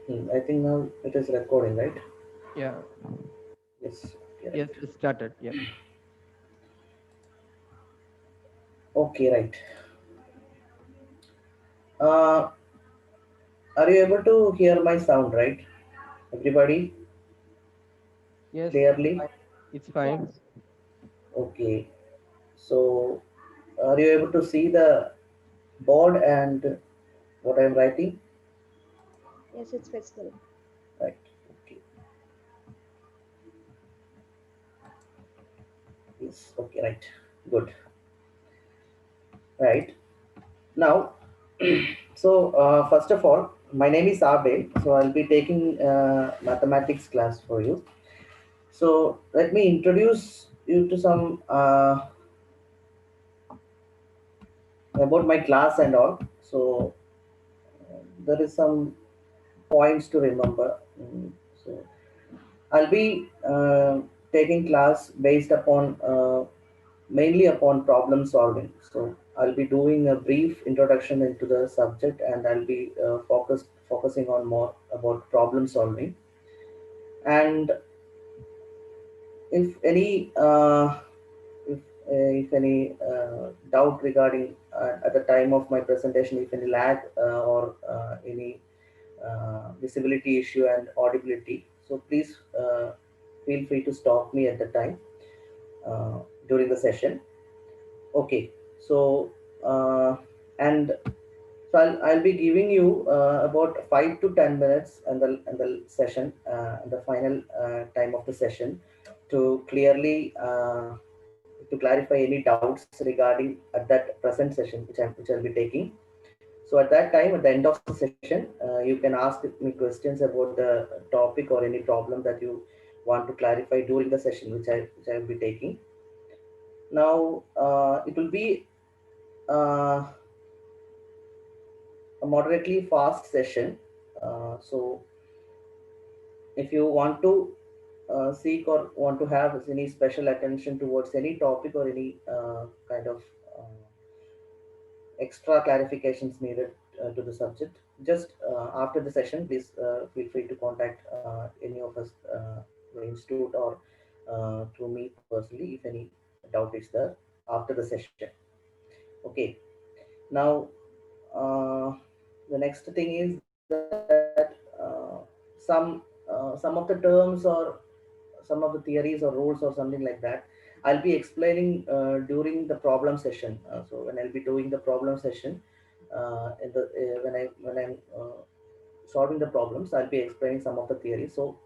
I think now it is recording, right? Yeah. Yes. Okay, Yes, right. it started. Yeah. Okay, right. Uh, are you able to hear my sound, right? Everybody Yes, clearly? it's Yeah. fine. Okay. So, are you able to see the board and what I'm writing? Yes, it's visible. Right. Okay. Yes. Okay. Right. Good. Right. Now, first of all, my name is Abe. So I'll be taking mathematics class for you. So let me introduce you to some about my class and all. So there is some points to remember. So I'll be taking class based upon mainly upon problem solving. So I'll be doing a brief introduction into the subject, and I'll be focusing on more about problem solving. And if any if any doubt regarding at the time of my presentation, if any lag or any visibility issue and audibility, so please feel free to stop me at the time uh, during the session. Okay, so and so I'll be giving you about 5 to 10 minutes and the session and the final time of the session to clearly to clarify any doubts regarding at that present session which I'll be taking. So at that time, at the end of the session, you can ask me questions about the topic or any problem that you want to clarify during the session which I will be taking. Now it will be uh, a moderately fast session. So if you want to seek or want to have any special attention towards any topic or any kind of uh, extra clarifications needed to the subject, just after the session, please feel free to contact any of us, the institute or through me personally if any doubt is there after the session. Okay. Now, uh, the next thing is that some of the terms or some of the theories or rules or something like that, I'll be explaining during the problem session. So when I'll be doing the problem session, in the when I'm solving the problems, I'll be explaining some of the theories. So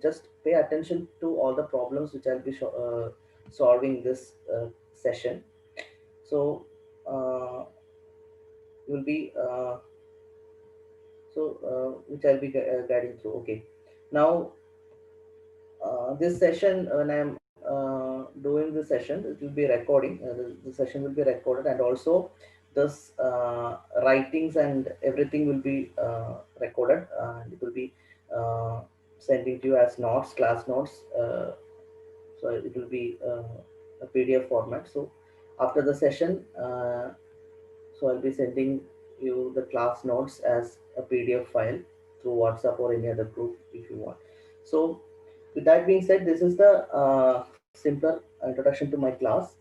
just pay attention to all the problems which I'll be solving this session. So uh, will be which I'll be guiding through. Okay. Now this session, when I'm doing the session, it will be recording. The session will be recorded, and also this writings and everything will be recorded, and it will be uh, sending to you as notes, class notes. So it will be a PDF format. So after the session, so I'll be sending you the class notes as a PDF file through WhatsApp or any other group if you want. So with that being said, this is the simpler introduction to my class.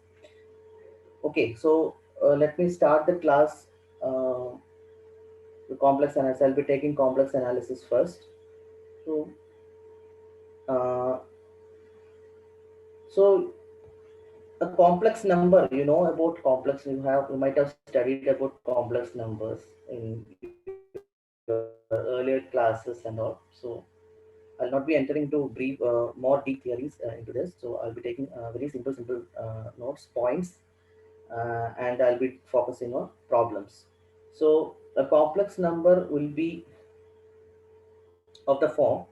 Okay, so let me start the class. Uh, the complex analysis. I'll be taking complex analysis first. So, uh, so a complex number. You know about complex. You might have studied about complex numbers in your earlier classes and all. So I'll not be entering into brief more deep theories into this. So I'll be taking very simple notes, points, and I'll be focusing on problems. So a complex number will be of the form.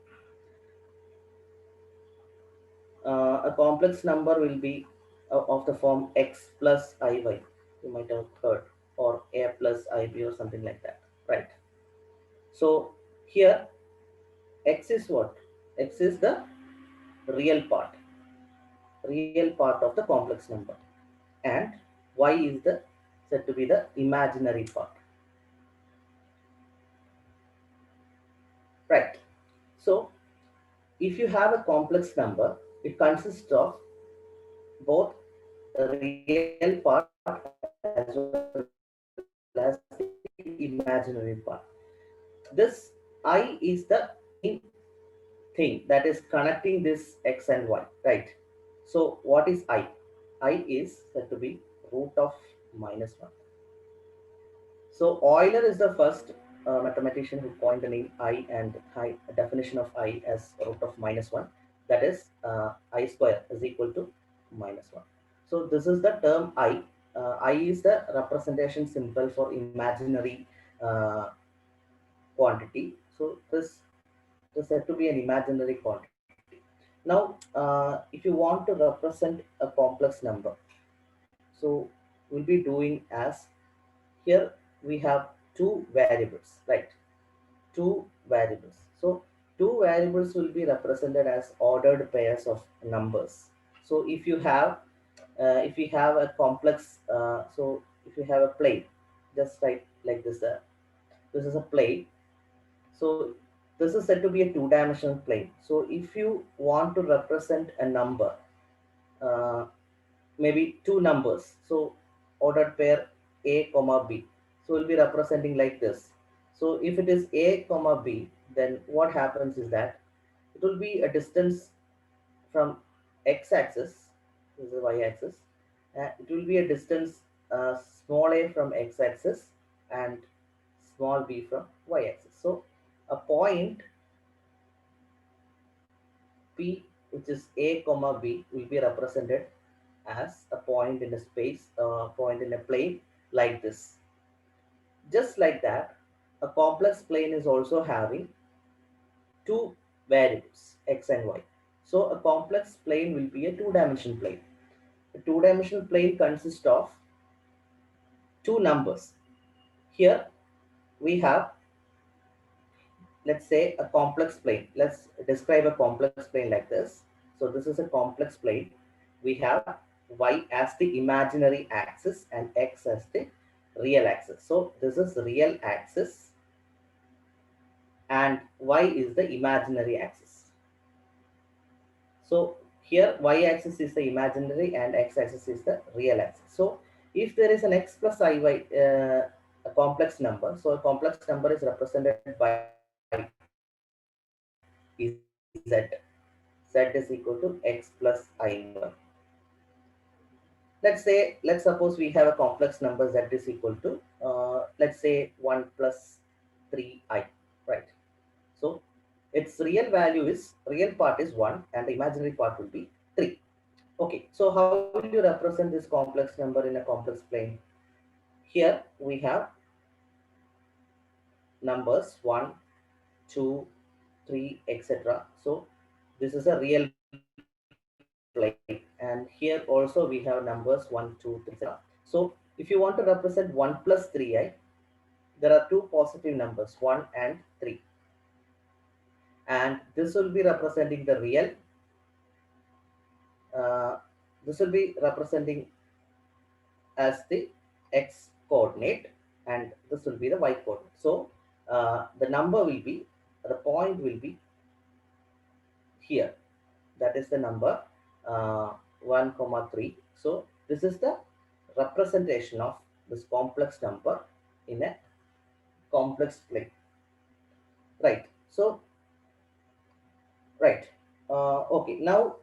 A complex number will be of the form x plus iy. You might have heard, or a plus ib or something like that, right? So here x is what? X is the real part, real part of the complex number, and y is the said to be the imaginary part. right? So if you have a complex number, it consists of both the real part as well as the imaginary part. This I is the main thing that is connecting this x and y, right? So what is I? I is said to be root of minus 1. So Euler is the first mathematician who coined the name I and definition of I as root of minus 1. That is I square is equal to minus 1. So this is the term I. I is the representation symbol for imaginary uh, quantity. So this is said to be an imaginary quantity. Now, if you want to represent a complex number, so we'll be doing as here we have two variables, right? Two variables. So two variables will be represented as ordered pairs of numbers. So if we have a complex, so if you have a plane, just like this. This is a plane. So this is said to be a two-dimensional plane. So if you want to represent a number, uh, maybe two numbers, so ordered pair a comma b, so we'll be representing like this. So if it is a comma b, then what happens is that it will be a distance from x-axis, this is the y-axis, it will be a distance small a from x-axis and small b from y-axis. So a point P, which is a comma b, will be represented as a point in a space, point in a plane like this. Just like that, a complex plane is also having two variables, x and y. So a complex plane will be a two-dimensional plane. A two-dimensional plane consists of two numbers. Here we have, let's say, a complex plane. Let's describe a complex plane like this. So this is a complex plane. We have y as the imaginary axis and x as the real axis. So this is real axis and y is the imaginary axis. So here y-axis is the imaginary and x-axis is the real axis. So if there is an x plus iy, a complex number, so a complex number is represented by z. Z is equal to x plus I1. Let's suppose we have a complex number z is equal to, let's say 1 plus 3i, right? So its real part is 1 and the imaginary part will be 3. Okay, so how will you represent this complex number in a complex plane? Here we have numbers 1, 2, 3, etc. So this is a real plane, and here also we have numbers 1, 2, 3, etc. So if you want to represent 1 plus 3i, there are two positive numbers 1 and 3, and this will be representing the real, uh, this will be representing as the x coordinate and this will be the y coordinate. So the number will be, the point will be here, that is the number 1 comma 3. So this is the representation of this complex number in a complex plane, right? So right, okay, now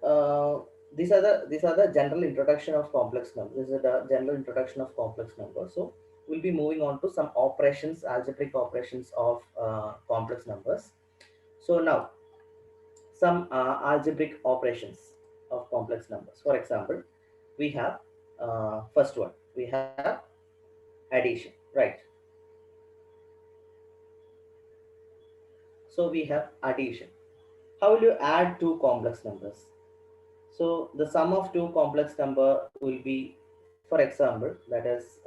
these are the general introduction of complex numbers. This is the general introduction of complex numbers. So we'll be moving on to some operations, algebraic operations of complex numbers. So now some algebraic operations of complex numbers. For example, we have first one, we have addition, right? So we have addition. How will you add two complex numbers? So the sum of two complex number will be, for example, that is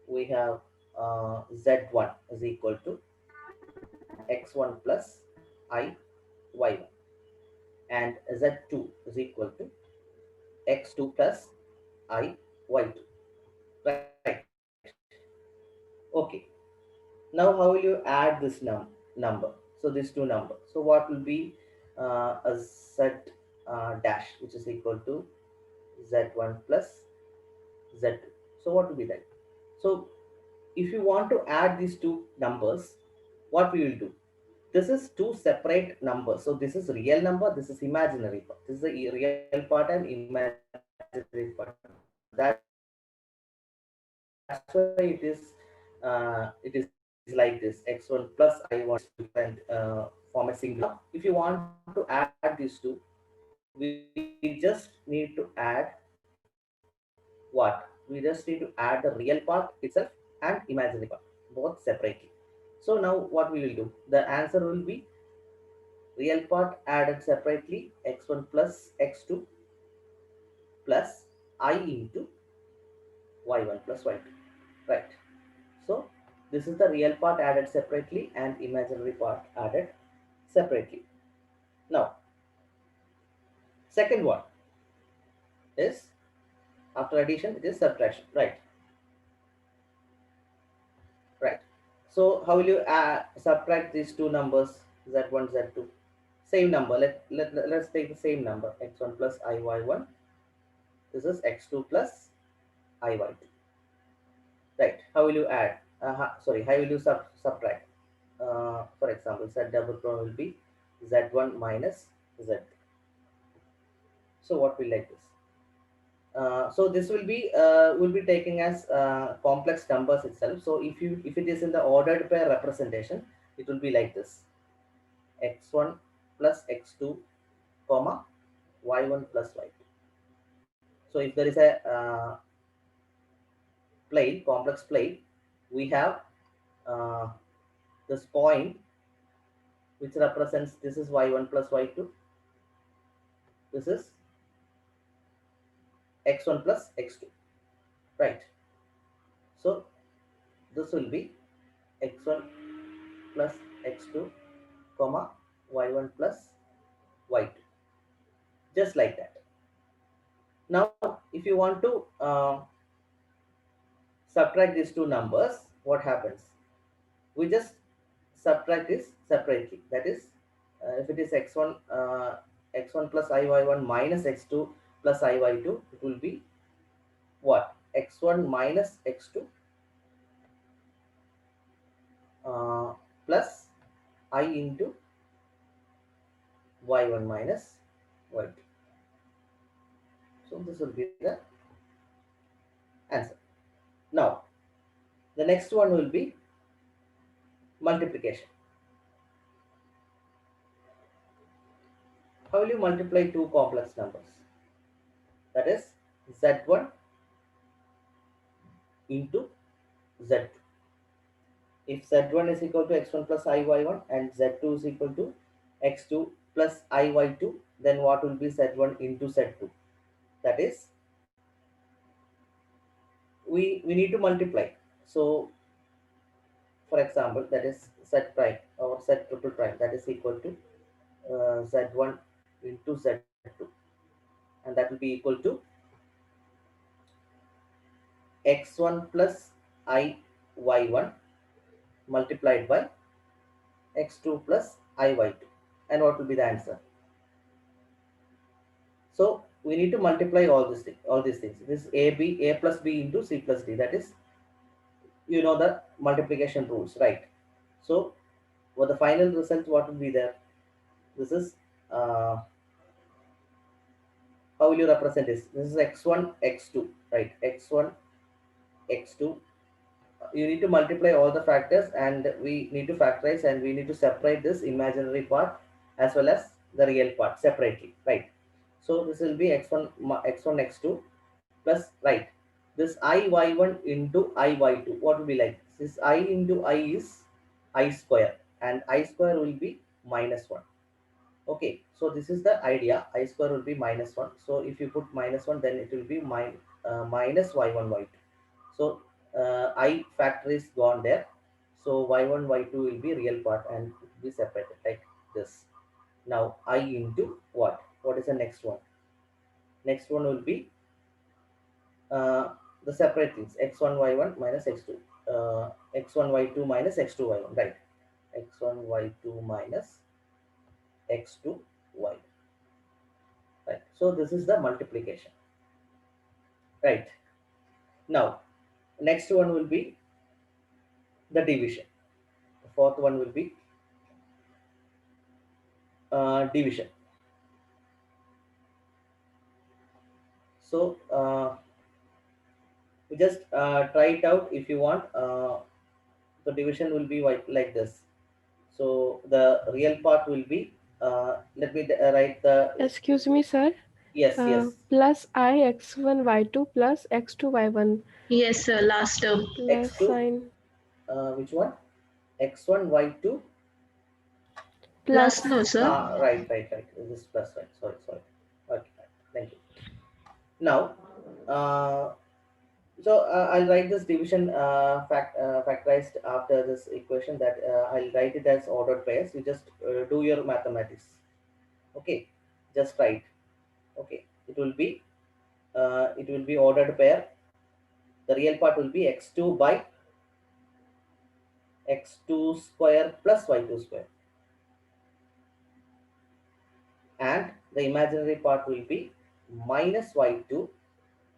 we have z1 is equal to x1 plus I y1, and z2 is equal to x2 plus I y2, right? Okay, now how will you add this number? number. So these two numbers. So what will be a z dash, which is equal to z1 plus z2. So what will be that? So if you want to add these two numbers, what we will do? This is two separate numbers. So this is real number, this is imaginary part. This is the real part and imaginary part. That's why it is like this. X1 plus I1 different form a single. Now, if you want to add these two, we just need to add what? We just need to add the real part itself and imaginary part, both separately. So now what we will do? The answer will be real part added separately x1 plus x2 plus I into y1 plus y2. Right. So this is the real part added separately and imaginary part added separately. Now, second one is after addition, it is subtraction. Right. Right. So how will you subtract these two numbers z1 z2? Same number. Let's take the same number x1 plus iy1. This is x2 plus iy2. Right. How will you add? Sorry. How will you subtract? For example, z double prime will be z1 minus z. So what will like this? So this will be taking as complex numbers itself. So if it is in the ordered pair representation, it will be like this: x1 plus x2, comma y1 plus y2. So if there is a plane, complex plane, we have uh, this point which represents this is y1 plus y2. This is x1 plus x2. Right. So this will be x1 plus x2, comma y1 plus y2, just like that. Now if you want to subtract these two numbers, what happens? We just subtract this separately. That is, if it is x1 plus iy1 minus x2 plus iy2, it will be what? X1 minus x2 plus I into y1 minus y2. So this will be the answer. Now the next one will be multiplication. How will you multiply two complex numbers? That is z1 into z2. If z1 is equal to x1 plus iy1 and z2 is equal to x2 plus iy2, then what will be z1 into z2? That is, we need to multiply. So for example, that is z prime or z triple prime, that is equal to z1 into z2, and that will be equal to x1 plus iy1 multiplied by x2 plus iy2. And what will be the answer? So we need to multiply all these things. This is a plus b into c plus d. That is, you know, the multiplication rules, right? So for the final result, what will be there? This is how will you represent this? This is x1 x2, right? X1 x2. You need to multiply all the factors, and we need to factorize, and we need to separate this imaginary part as well as the real part separately, right? So this will be x1 x2 plus, right, this iy1 into iy2. What will be like? This I into I is I square, and I square will be minus 1. Okay, so this is the idea. I square will be minus 1. So if you put minus 1, then it will be minus y1 y2. So I factor is gone there. So y1 y2 will be real part and it will be separated like this. Now I into what? What is the next one? Next one will be uh, the separate things: x1 y1 minus x2, x1 y2 minus x2 y1, right? x1 y2 minus x2 y, right? So this is the multiplication, right? Now next one will be the division. The fourth one will be division. So you just try it out if you want. The division will be like this. So the real part will be, let me write the, Excuse me, sir. yes, yes, Plus I x1 y2 plus x2 y1 Yes, sir. Last term. plus x2, sign which one, x1 y2, Plus, plus no, sir. right, this is plus, right, sorry, okay, thank you. Now so I'll write this division factorized after this equation, that I'll write it as ordered pairs. You just do your mathematics, okay, just write, okay, it will be ordered pair. The real part will be x2 by x2 square plus y2 square, and the imaginary part will be minus y2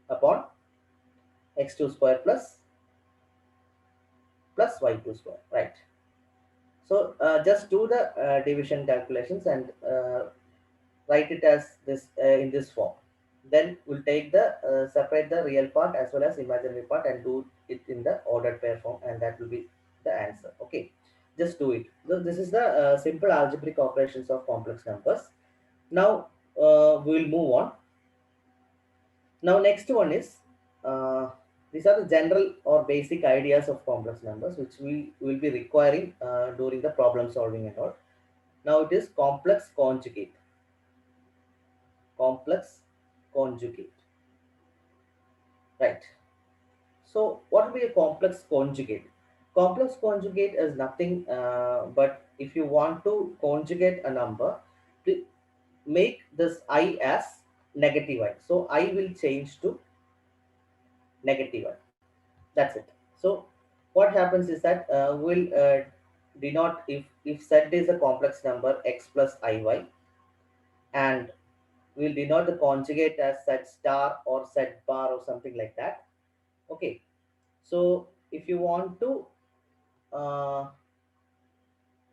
upon x2 square plus y2 square, right? So just do the division calculations and write it as this in this form. Then we'll take the separate the real part as well as imaginary part and do it in the ordered pair form, and that will be the answer. Okay, just do it. So this is the simple algebraic operations of complex numbers. Now we will move on. Now next one is these are the general or basic ideas of complex numbers which we will be requiring during the problem solving and all. Now it is complex conjugate. Complex conjugate, right? So what will be a complex conjugate? Complex conjugate is nothing but if you want to conjugate a number, make this I as negative I. So I will change to negative I. That's it. So what happens is that we'll denote, if z is a complex number x plus iy, and we'll denote the conjugate as z star or z bar or something like that. Okay, so if you want to uh,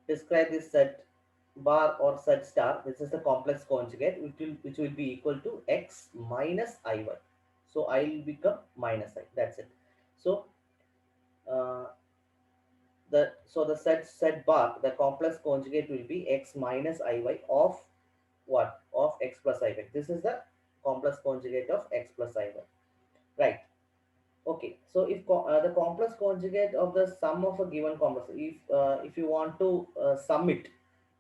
describe this z bar or z star, this is the complex conjugate, which will be equal to x minus iy. So I will become minus I. That's it. So uh, the set bar, the complex conjugate will be x minus iy of what, of x plus iy. This is the complex conjugate of x plus iy, right? Okay, so if the complex conjugate of the sum of a given complex, if you want to sum it,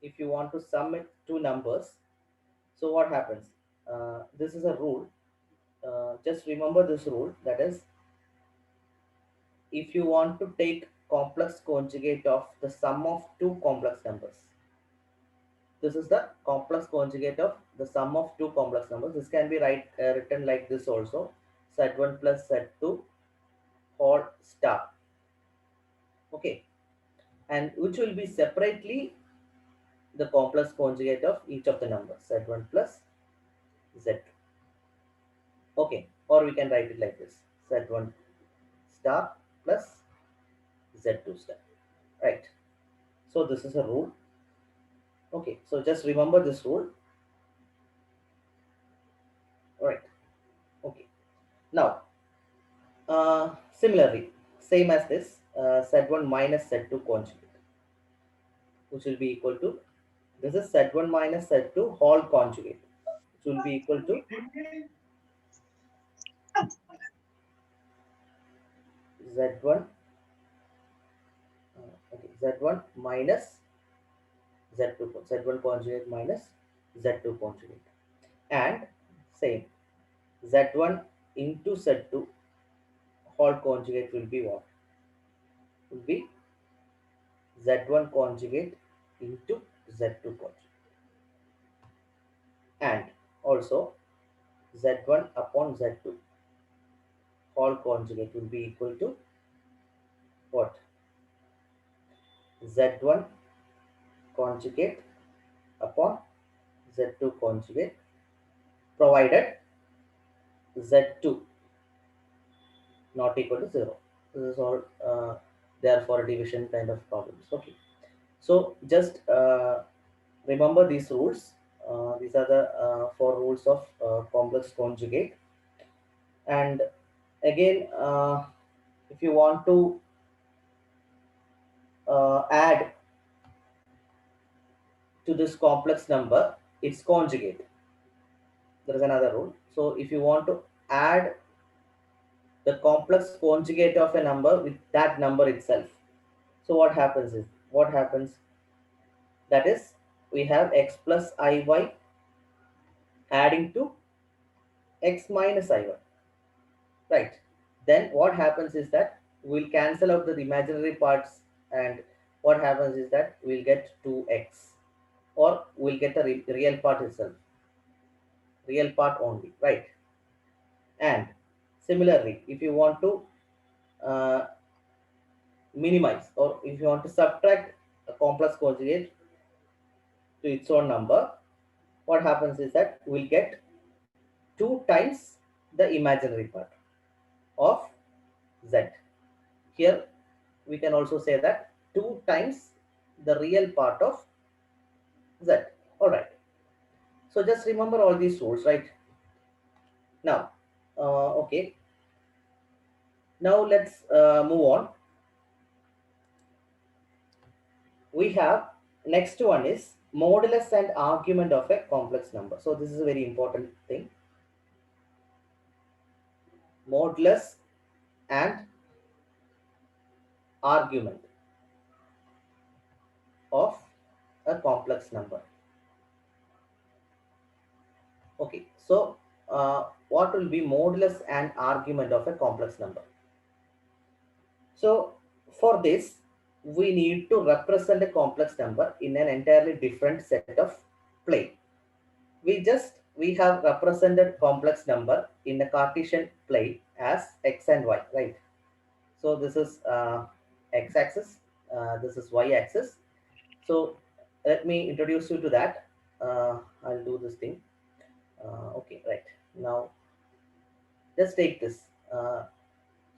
if you want to sum it two numbers, so what happens, this is a rule, just remember this rule, that is, if you want to take complex conjugate of the sum of two complex numbers, this is the complex conjugate of the sum of two complex numbers. This can be written like this also, z1 plus z2 whole star, okay, and which will be separately the complex conjugate of each of the numbers, z1 plus z2, okay, or we can write it like this, z1 star plus z2 star, right? So this is a rule, okay, so just remember this rule, right? Okay, now similarly, same as this, z1 minus z2 conjugate, which will be equal to, this is z1 minus z2 whole conjugate, which will be equal to z1, okay, z1 minus z2, z1 conjugate minus z2 conjugate, and same, z1 into z2 whole conjugate will be what, will be z1 conjugate into z2 conjugate, and also z1 upon z2 whole conjugate will be equal to what, z1 conjugate upon Z2 conjugate, provided Z2 not equal to 0. This is all therefore division kind of problems. Okay. So just remember these rules. These are the four rules of complex conjugate. And again, if you want to add to this complex number its conjugate, there is another rule. So if you want to add the complex conjugate of a number with that number itself, so what happens that is, we have x plus iy adding to x minus iy, right? Then what happens is that we'll cancel out the imaginary parts, and what happens is that we'll get 2x, or we'll get the real part itself, real part only, right? And similarly, if you want to uh, minimize, or if you want to subtract a complex conjugate to its own number, what happens is that we'll get 2 times the imaginary part of z. Here we can also say that 2 times the real part of z. All right. So just remember all these rules, right? Now, okay. Now let's move on. We have next one is modulus and argument of a complex number. So this is a very important thing. Modulus and argument of a complex number. Okay, so what will be modulus and argument of a complex number? So for this, we need to represent a complex number in an entirely different set of plane. We have represented complex number in a Cartesian plane as x and y, right? So this is x-axis, this is y-axis. So let me introduce you to that. I'll do this thing. Okay, right. Now just take this.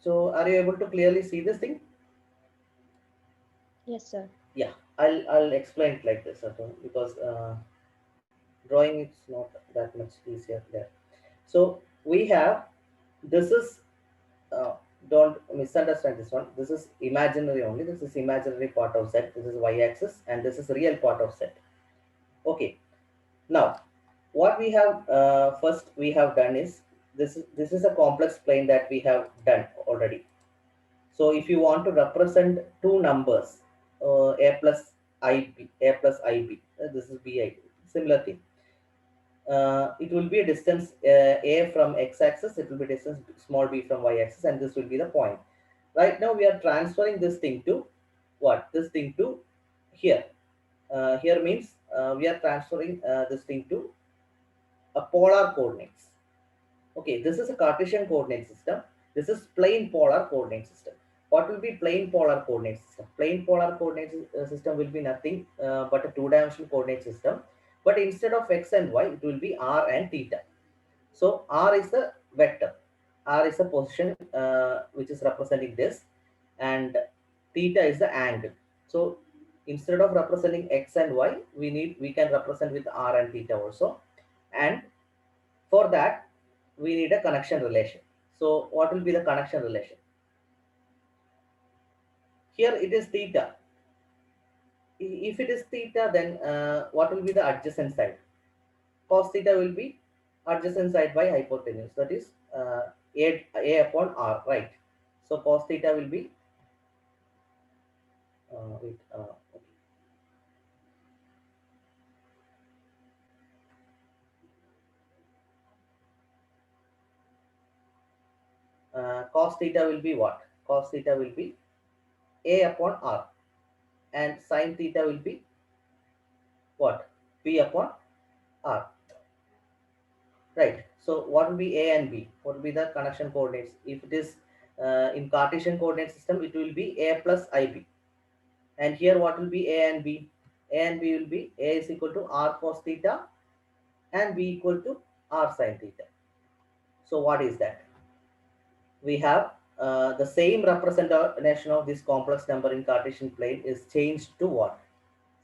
So are you able to clearly see this thing? Yes, sir. Yeah, I'll explain it like this, okay? Because drawing it's not that much easier there. So we have, this is uh, don't misunderstand this one. This is imaginary only. This is imaginary part of z. This is y-axis, and this is real part of z. Okay. Now, what we have first we have done is this is a complex plane that we have done already. So if you want to represent two numbers, a plus ib, this is bi, similar thing. It will be a distance a from x-axis, it will be distance small b from y-axis, and this will be the point. Right now we are transferring this thing to what? This thing to here. Here means we are transferring this thing to a polar coordinates. Okay, this is a Cartesian coordinate system. This is plane polar coordinate system. What will be plane polar coordinate system? Plane polar coordinate system will be nothing but a two-dimensional coordinate system. But instead of x and y, it will be r and theta. So r is the vector. R is a position which is representing this, and theta is the angle. So instead of representing x and y, we can represent with r and theta also. And for that, we need a connection relation. So what will be the connection relation? Here it is theta. If it is theta, then what will be the adjacent side? Cos theta will be adjacent side by hypotenuse. That is a upon r, right? So cos theta will be wait, okay. Cos theta will be what? Cos theta will be a upon r, and sin theta will be what? B upon r, right? So what will be a and b? What will be the connection coordinates? If it is in Cartesian coordinate system, it will be a plus ib. And here what will be a and b? A and B will be A is equal to R cos theta and B equal to R sin theta. So what is that? We have the same representation of this complex number in Cartesian plane is changed to what?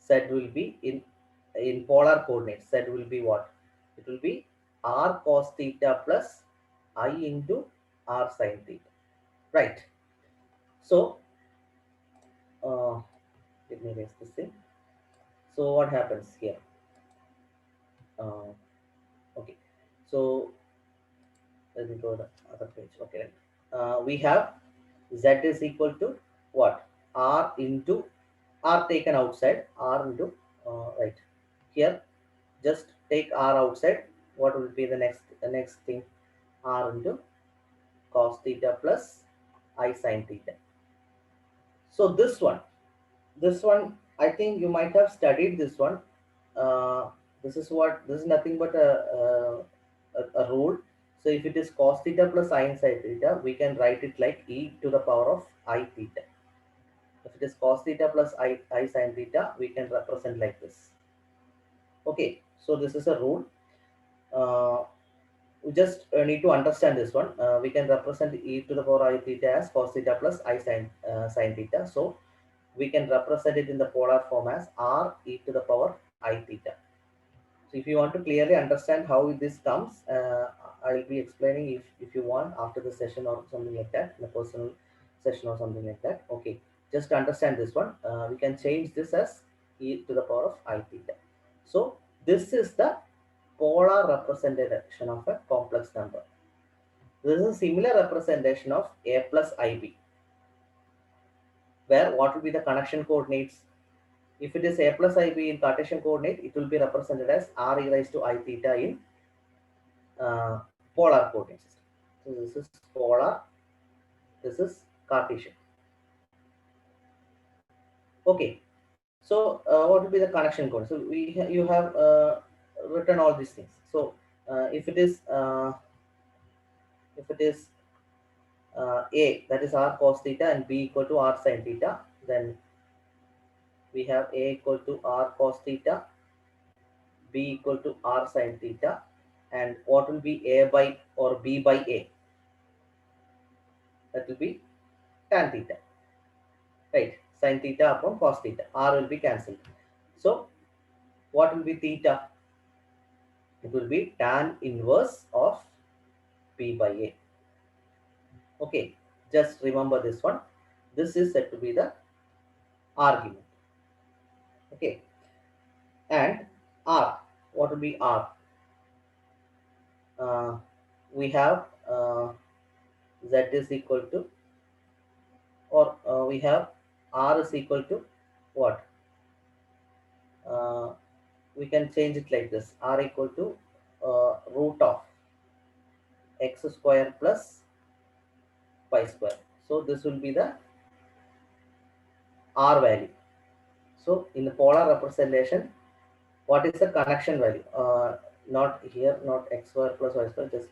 Z will be in polar coordinates. Z will be what? It will be R cos theta plus I into R sin theta. Right. So let me erase this thing. So what happens here? Okay. So let me go to the other page. Okay. We have Z is equal to what? R into R taken outside. R into right here. Just take R outside. What will be the next thing? R into cos theta plus I sin theta. So this one, I think you might have studied this one. This is nothing but a rule. So if it is cos theta plus sin theta, we can write it like e to the power of I theta. If it is cos theta plus I sin theta, we can represent like this. Okay, so this is a rule. We just need to understand this one. We can represent e to the power I theta as cos theta plus I sin theta. So we can represent it in the polar form as r e to the power I theta. So if you want to clearly understand how this comes, I will be explaining if you want after the session or something like that, in a personal session or something like that. Okay, just to understand this one, we can change this as e to the power of I theta. So this is the polar representation of a complex number. This is a similar representation of a plus ib, where what will be the connection coordinates? If it is a plus ib in Cartesian coordinate, it will be represented as r e raised to I theta in polar coordinate system. So this is polar, this is Cartesian. Okay, so what will be the connection code? So you have written all these things. So if it is a, that is r cos theta, and b equal to r sin theta, then we have a equal to r cos theta, b equal to r sin theta, and what will be a by or b by a? That will be tan theta, right? Sin theta upon cos theta, r will be cancelled. So what will be theta? It will be tan inverse of b by a. Okay, just remember this one. This is said to be the argument. Okay, and r, what will be r? We have z is equal to, or we have r is equal to what? Uh, we can change it like this: r equal to root of x square plus y square. So this will be the r value. So in the polar representation, what is the connection value? Not here, not x square plus y square, just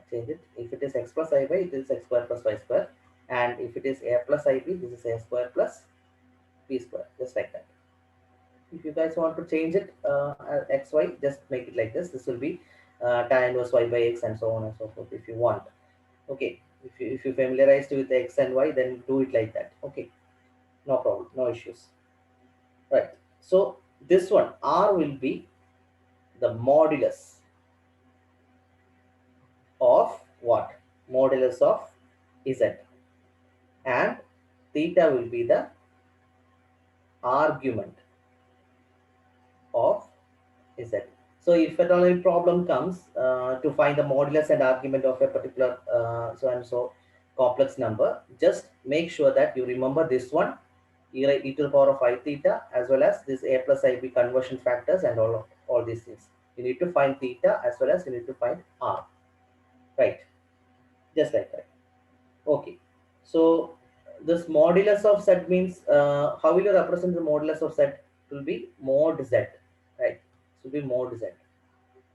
change it. If it is x plus I by, it is x square plus y square. And if it is a plus ib, this is a square plus b square, just like that. If you guys want to change it as xy, just make it like this. This will be tan inverse y by x and so on and so forth if you want. Okay, if you familiarized with x and y, then do it like that. Okay, no problem, no issues. Right, so this one r will be the modulus of what? Modulus of z, and theta will be the argument of z. So if at all any problem comes to find the modulus and argument of a particular so and so complex number, just make sure that you remember this one, e to the power of I theta, as well as this a plus ib conversion factors and all these things. You need to find theta as well as you need to find r, right? Just like that. Okay, so this modulus of z means how will you represent the modulus of z? It will be mod z, right? It will be mod z.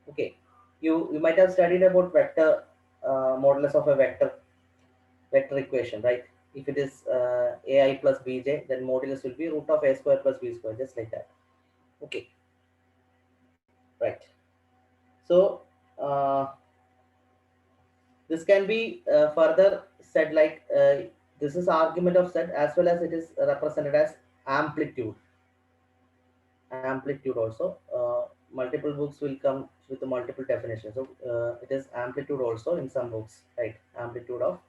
Okay, you might have studied about vector modulus of a vector equation, right? If it is ai plus bj, then modulus will be root of a square plus b square, just like that. Okay, right. So this can be further said like this is argument of set as well as it is represented as amplitude. Amplitude also. Multiple books will come with the multiple definitions. So it is amplitude also in some books, right? Amplitude of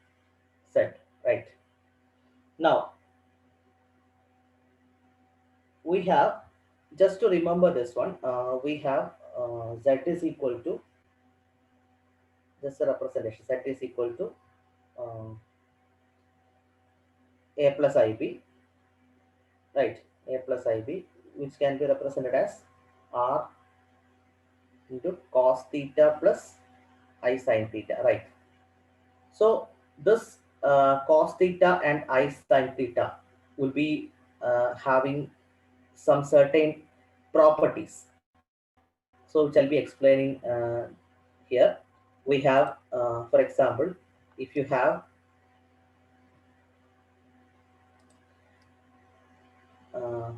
set, right? Now we have, just to remember this one, we have z is equal to, just a representation, z is equal to uh, a plus ib, right? A plus ib, which can be represented as r into cos theta plus I sin theta, right? So this cos theta and I sin theta will be having some certain properties. So which I'll be explaining here. We have, for example, if you have uh,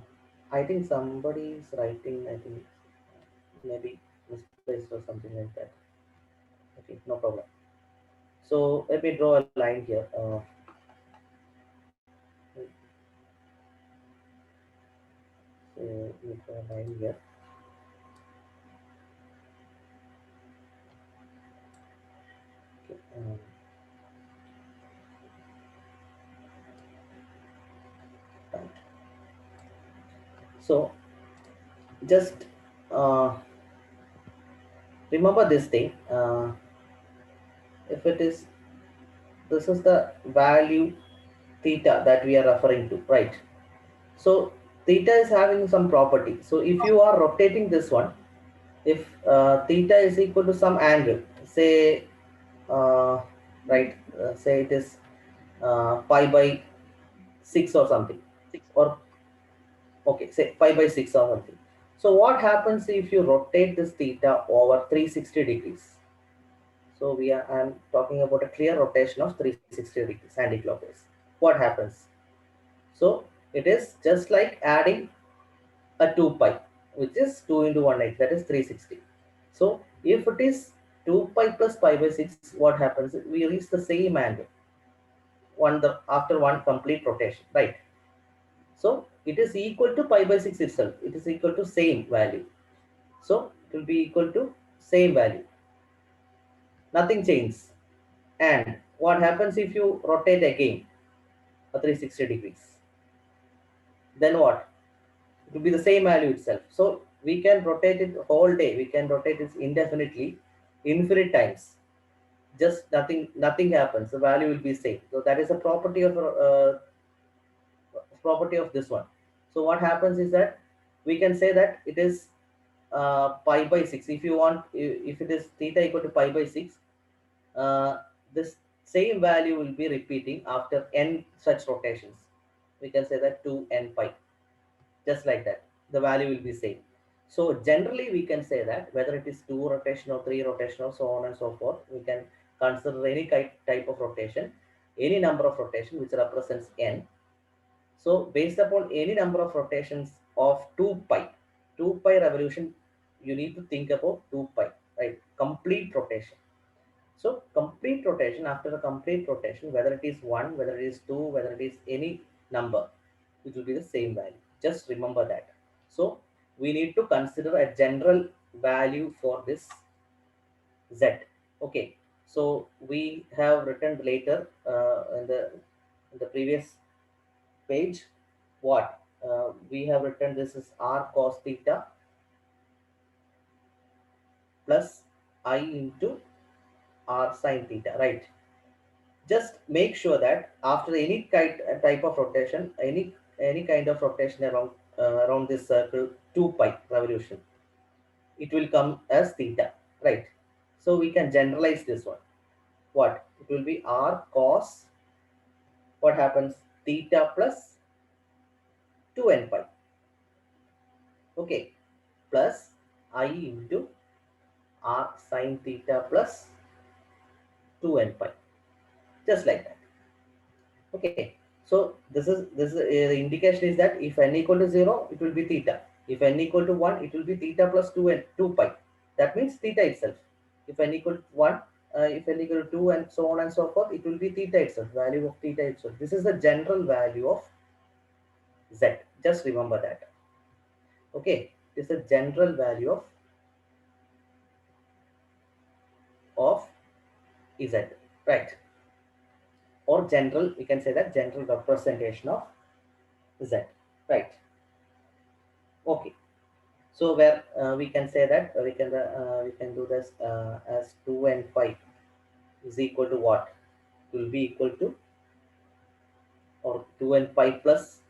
I think somebody is writing, I think maybe misplaced or something like that. Okay, no problem. So let me draw a line here. So let me draw a line here. Okay, right. So just uh, remember this thing. If it is, this is the value theta that we are referring to, right? So theta is having some property. So if you are rotating this one, if theta is equal to some angle, say right, say it is pi by 6 or something, or okay, say pi by 6 or something. So what happens if you rotate this theta over 360 degrees? So I'm talking about a clear rotation of 360 degrees anti-clockwise. What happens? So it is just like adding a 2 pi, which is 2 into 180, that is 360. So if it is 2 pi plus pi by 6, what happens? We reach the same angle after one complete rotation, right? So it is equal to pi by 6 itself. It is equal to same value. So it will be equal to same value. Nothing changes. And what happens if you rotate again a 360 degrees? Then what? It will be the same value itself. So we can rotate it whole day. We can rotate it indefinitely, infinite times. Just nothing happens. The value will be same. So that is a property of this one. So what happens is that we can say that it is pi by 6. If you want, if it is theta equal to pi by 6, uh, this same value will be repeating after n such rotations. We can say that 2n pi, just like that. The value will be same. So generally we can say that whether it is 2 rotation or 3 rotation or so on and so forth, we can consider any type of rotation, any number of rotation which represents n. So based upon any number of rotations of 2 pi revolution, you need to think about 2 pi, right? Complete rotation. So complete rotation, after a complete rotation, whether it is 1, whether it is 2, whether it is any number, it will be the same value. Just remember that. So we need to consider a general value for this z. Okay. So we have written later in the previous page what we have written. This is r cos theta plus I into r sin theta, right? Just make sure that after any type of rotation, any kind of rotation around this circle 2 pi revolution, it will come as theta, right? So we can generalize this one. What it will be? R cos, what happens? Theta plus 2n pi, okay, plus I into r sin theta plus 2n pi, just like that. Okay, so this is the indication is that if n equal to 0, it will be theta. If n equal to 1, it will be theta plus 2 and 2 pi. That means theta itself. If n equal to 1, if n equal to 2 and so on and so forth, it will be theta itself, value of theta itself. This is the general value of z. Just remember that. Okay, this is a general value of z, right? Or general, we can say that general representation of z, right? Okay. So where we can say that we can do this as 2 and 5 is equal to what? Will be equal to, or 2 and 5 plus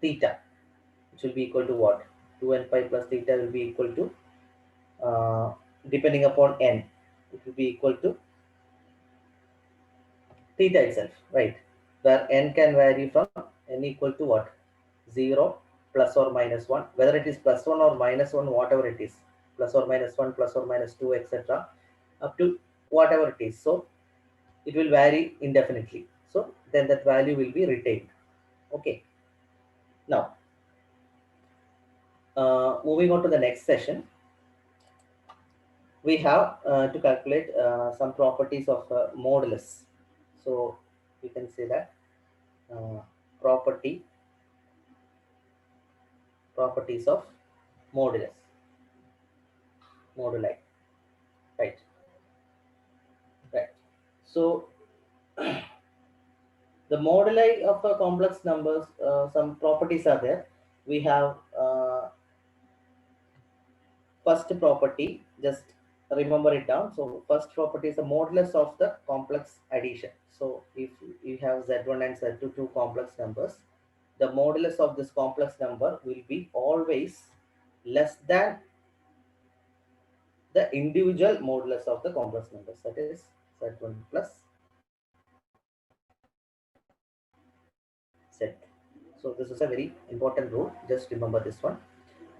theta, which will be equal to what? 2 and 5 plus theta will be equal to, depending upon n, it will be equal to theta itself, right? Where n can vary from n equal to what? 0, plus or minus 1, whether it is plus 1 or minus 1, whatever it is, plus or minus 1, plus or minus 2, etc., up to whatever it is. So it will vary indefinitely. So then that value will be retained. Okay. Now, moving on to the next session, we have to calculate some properties of modulus. So we can say that uh, properties of modulus, moduli, right? Right. So the moduli of a complex numbers, some properties are there. We have first property, just remember it down. So first property is the modulus of the complex addition. So if you have z1 and z2, two complex numbers, the modulus of this complex number will be always less than the individual modulus of the complex numbers, that is z1 plus z. So this is a very important rule. Just remember this one.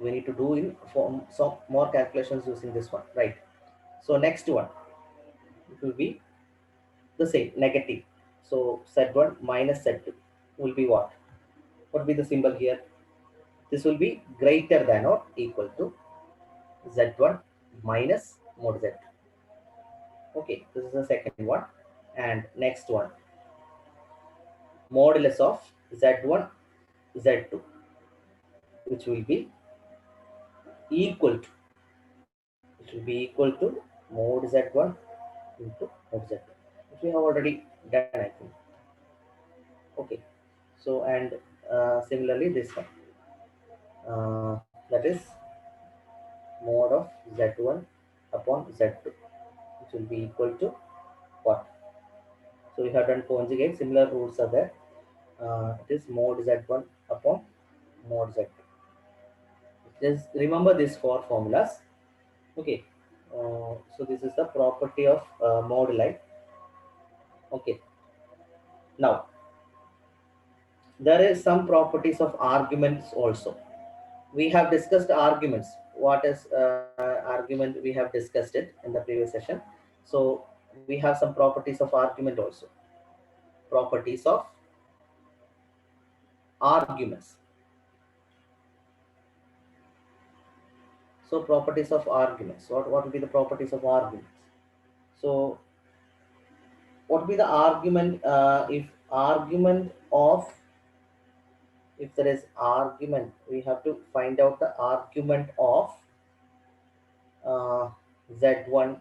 We need to do in form some more calculations using this one, right? So next one, it will be the same, negative. So z1 minus z2 will be what? What will be the symbol here? This will be greater than or equal to z1 minus mod z2. Okay, this is the second one. And next one, modulus of z1 z2, which will be equal to, it will be equal to mod z1 into mod z2, which we have already done, I think. Okay, so and similarly this one, that is mod of z1 upon z2, which will be equal to what? So we have done conjugate, similar rules are there. It is mod z1 upon mod z2. Just remember these four formulas. Okay, so this is the property of moduli. Okay, now there is some properties of arguments also. We have discussed arguments. What is argument? We have discussed it in the previous session. So we have some properties of argument also. Properties of arguments. So properties of arguments. What will be the properties of arguments? So what will be the argument if argument of, if there is argument, we have to find out the argument of z1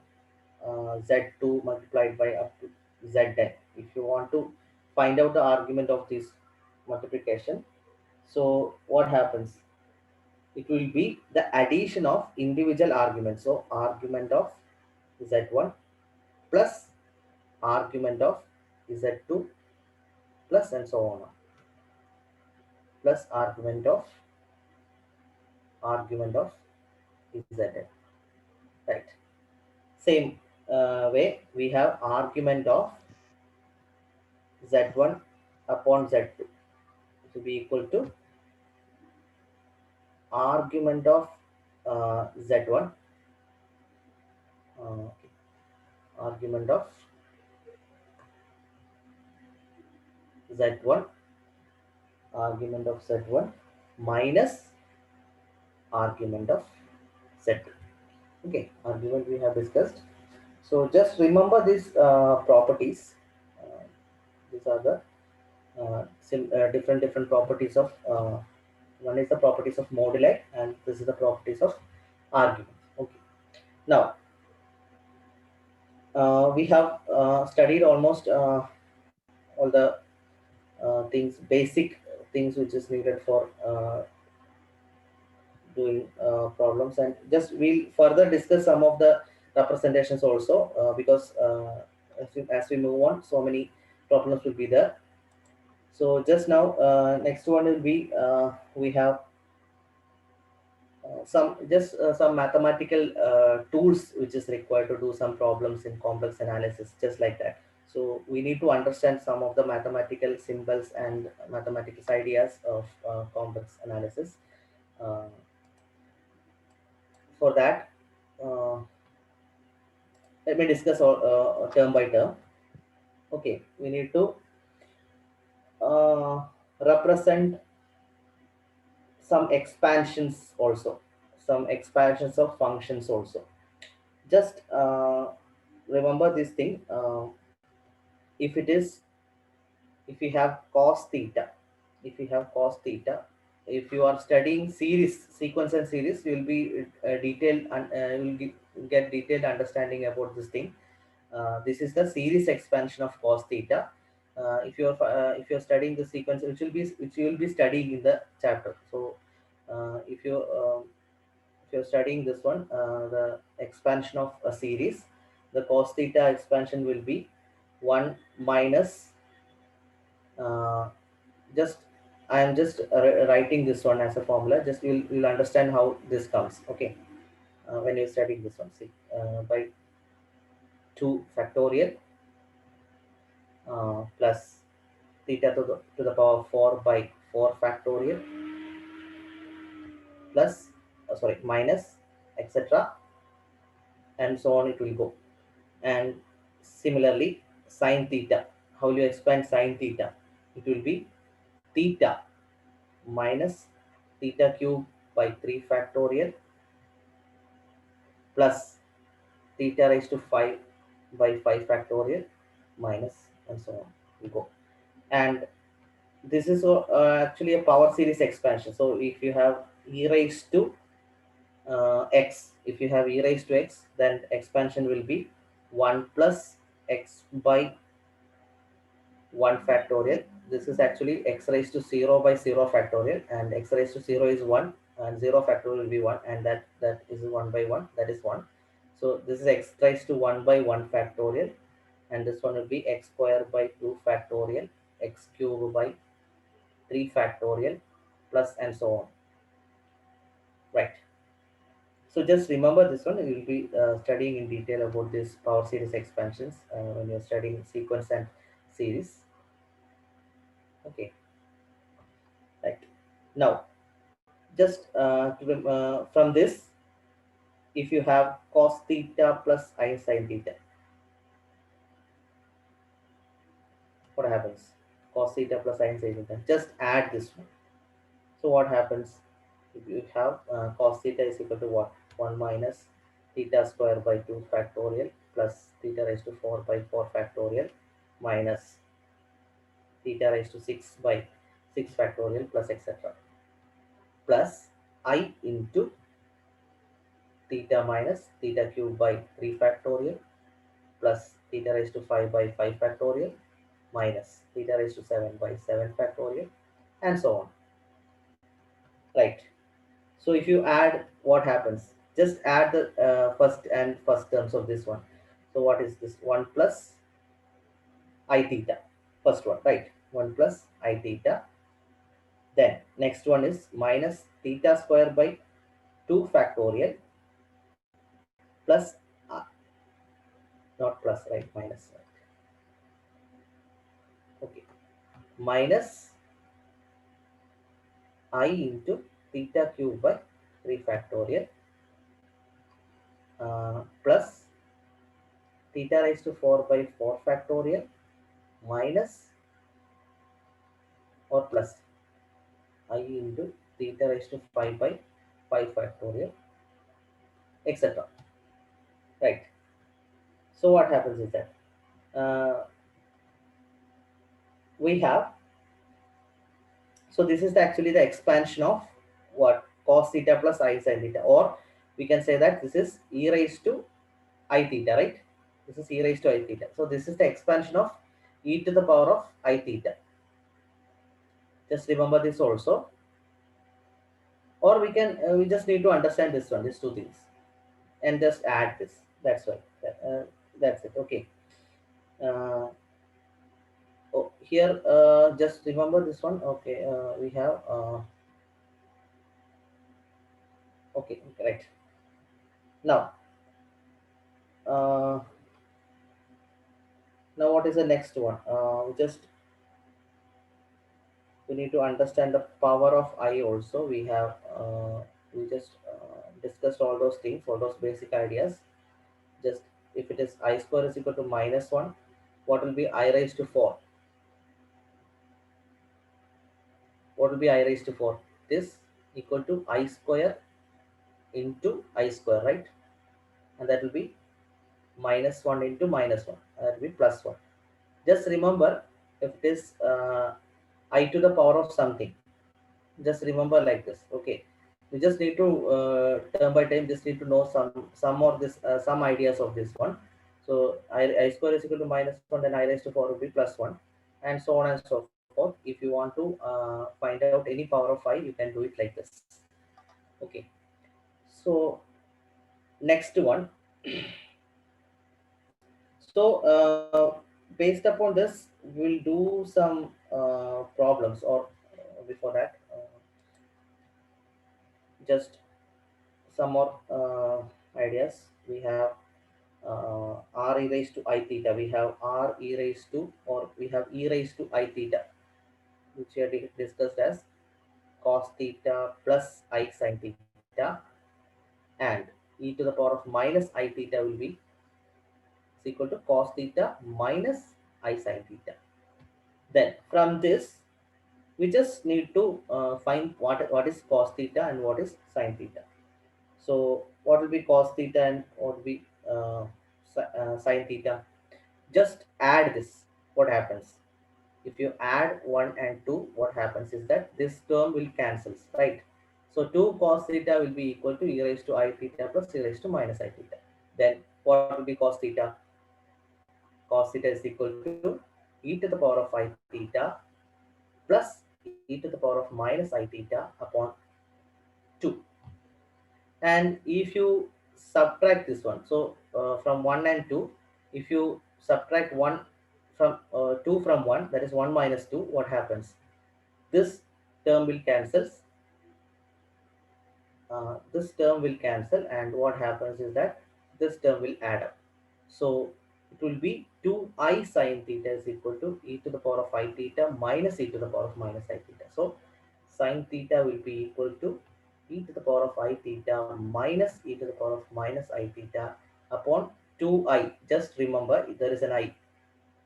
z2 multiplied by up to zn. If you want to find out the argument of this multiplication, so what happens? It will be the addition of individual arguments. So argument of z1 plus argument of z2 plus and so on, plus argument of zn, right? Same way, we have argument of z1 upon z2 to be equal to argument of z1, okay, argument of z1, argument of z1 minus argument of set. Okay, argument we have discussed. So just remember these properties. Uh, these are the different properties of one is the properties of moduli, and this is the properties of argument. Okay, now we have studied almost all the things, basic things which is needed for doing problems, and just we'll further discuss some of the representations also, because as we move on, so many problems will be there. So just now, next one will be we have some mathematical tools which is required to do some problems in complex analysis, just like that. So we need to understand some of the mathematical symbols and mathematical ideas of complex analysis. uh, for that, uh, let me discuss all, term by term. Okay, we need to represent some expansions also, some expansions of functions also. Just remember this thing. If it is, if you have cos theta, if you have cos theta, if you are studying series, sequence and series, you will be detailed, and you will get detailed understanding about this thing. This is the series expansion of cos theta. If you're studying the sequence, which you will be studying in the chapter. So if you're studying this one, the expansion of a series, the cos theta expansion will be 1 minus, uh, just I am just writing this one as a formula. Just you'll understand how this comes. Okay, when you're studying this one, see, by 2 factorial plus theta to the power 4 by 4 factorial plus sorry, minus, etc., and so on it will go. And similarly, sine theta, how will you expand sine theta? It will be theta minus theta cube by 3 factorial plus theta raised to 5 by 5 factorial minus, and so on we go. And this is actually a power series expansion. So if you have e raised to x, if you have e raised to x, then expansion will be 1 plus x by 1 factorial. This is actually x raised to 0 by 0 factorial, and x raised to 0 is 1, and 0 factorial will be 1, and that is 1 by 1, that is 1. So this is x raised to 1 by 1 factorial, and this one will be x square by 2 factorial, x cube by 3 factorial, plus, and so on. Right. So just remember this one. You will be studying in detail about this power series expansions when you're studying sequence and series. Okay. Right. Now, just from this, if you have cos theta plus I sin theta, what happens? Cos theta plus I sin theta. Just add this one. So what happens? If you have cos theta is equal to what? 1 minus theta square by 2 factorial plus theta raised to 4 by 4 factorial minus theta raised to 6 by 6 factorial plus, etc., plus I into theta minus theta cube by 3 factorial plus theta raised to 5 by 5 factorial minus theta raised to 7 by 7 factorial, and so on. Right. So if you add, what happens? Just add the first terms of this one. So what is this? 1 plus I theta. First one, right? 1 plus I theta. Then next one is minus theta square by 2 factorial plus, not plus, right? Minus. Right? Okay. Minus I into theta cube by 3 factorial plus theta raised to 4 by 4 factorial minus or plus I into theta raised to 5 by 5 factorial, etc. Right. So what happens is that we have, so this is actually the expansion of what, cos theta plus I sin theta, or we can say that this is e raised to I theta, right? This is e raised to I theta. So this is the expansion of e to the power of I theta. Just remember this also, or we can we just need to understand this one, these two things, and just add this. That's why. That's it. Okay. Uh, oh, here, just remember this one. Okay. We have. Okay. Right. Now. Uh, Now, what is the next one? We need to understand the power of I also. We just discussed all those things, all those basic ideas. Just if it is I square is equal to -1, what will be I raised to 4? What will be I raised to 4? This equal to I square into I square, right? And that will be -1 into -1. That will be +1. Just remember, if it is I to the power of something, just remember like this. Okay, we just need to term by time just need to know some of this some ideas of this one. So I square is equal to -1, then I raised to 4 will be +1, and so on and so forth. If you want to find out any power of I, you can do it like this. Okay, so next one. So based upon this, we'll do some problems, or before that, just some more ideas. We have r e raised to I theta. We have r e raised to, or we have e raised to I theta, which we have discussed as cos theta plus I sin theta, and e to the power of minus I theta will be is equal to cos theta minus I sin theta. Then from this, we just need to find what is cos theta and what is sin theta. So what will be cos theta and what will be sin theta? Just add this. What happens? If you add 1 and 2, what happens is that this term will cancel, right? So 2 cos theta will be equal to e raised to I theta plus e raised to minus I theta. Then what will be cos theta? Cos theta is equal to e to the power of I theta plus e to the power of minus I theta upon 2. And if you subtract this one, so from 1 and 2, if you subtract 1 from 2 from 1, that is 1 minus 2, what happens? This term will cancel. This term will cancel, and what happens is that this term will add up. So it will be 2I sin theta is equal to e to the power of I theta minus e to the power of minus I theta. So sin theta will be equal to e to the power of I theta minus e to the power of minus I theta upon 2I. Just remember, there is an I.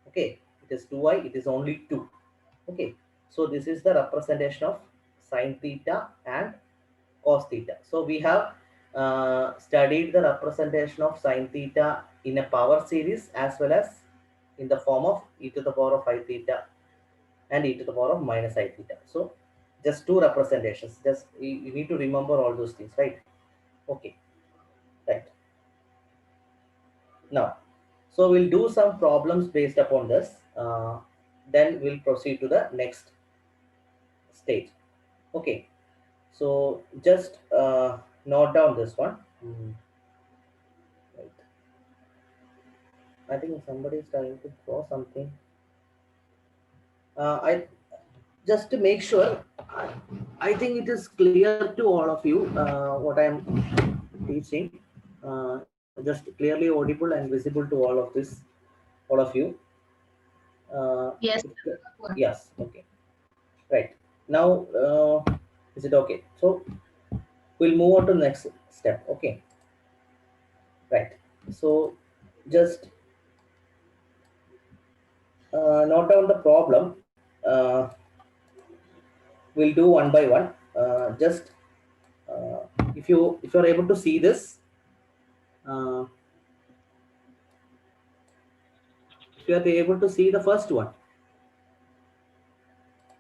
Okay, it is 2I, it is only 2. Okay, so this is the representation of sin theta and cos theta. So we have studied the representation of sin theta in a power series as well as in the form of e to the power of I theta and e to the power of minus I theta. So just two representations. Just you need to remember all those things, right? Okay, right. Now, so we'll do some problems based upon this. Then we'll proceed to the next stage. Okay, so just note down this one. Right. I think somebody is trying to throw something. I just to make sure, I think it is clear to all of you what I am teaching. Just clearly audible and visible to all of you. Yes. Yes. Okay. Right. Now, is it okay? So we'll move on to the next step. Okay. Right. So just note down the problem. We'll do one by one. Just if you're able to see this, uh, if you are able to see the first one,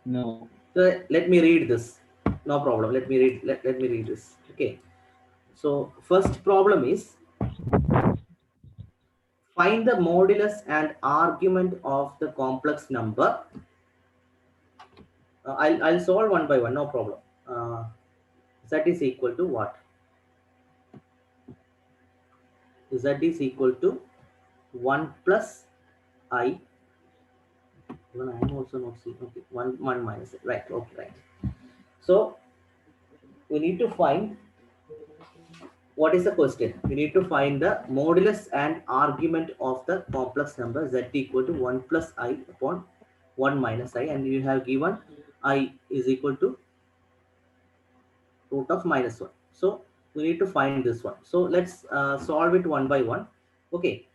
No. so let me read this. No problem. Let me read. Let me read this. Okay. So first problem is find the modulus and argument of the complex number. I'll solve one by one. No problem. Z is equal to what? Z is equal to 1 plus I. Even I am also not seeing. Okay, 1 minus it. Right. Okay. Right. So we need to find, what is the question? We need to find the modulus and argument of the complex number z equal to 1 plus I upon 1 minus I, and you have given I is equal to root of minus 1. So we need to find this one. So let's solve it one by one. Okay.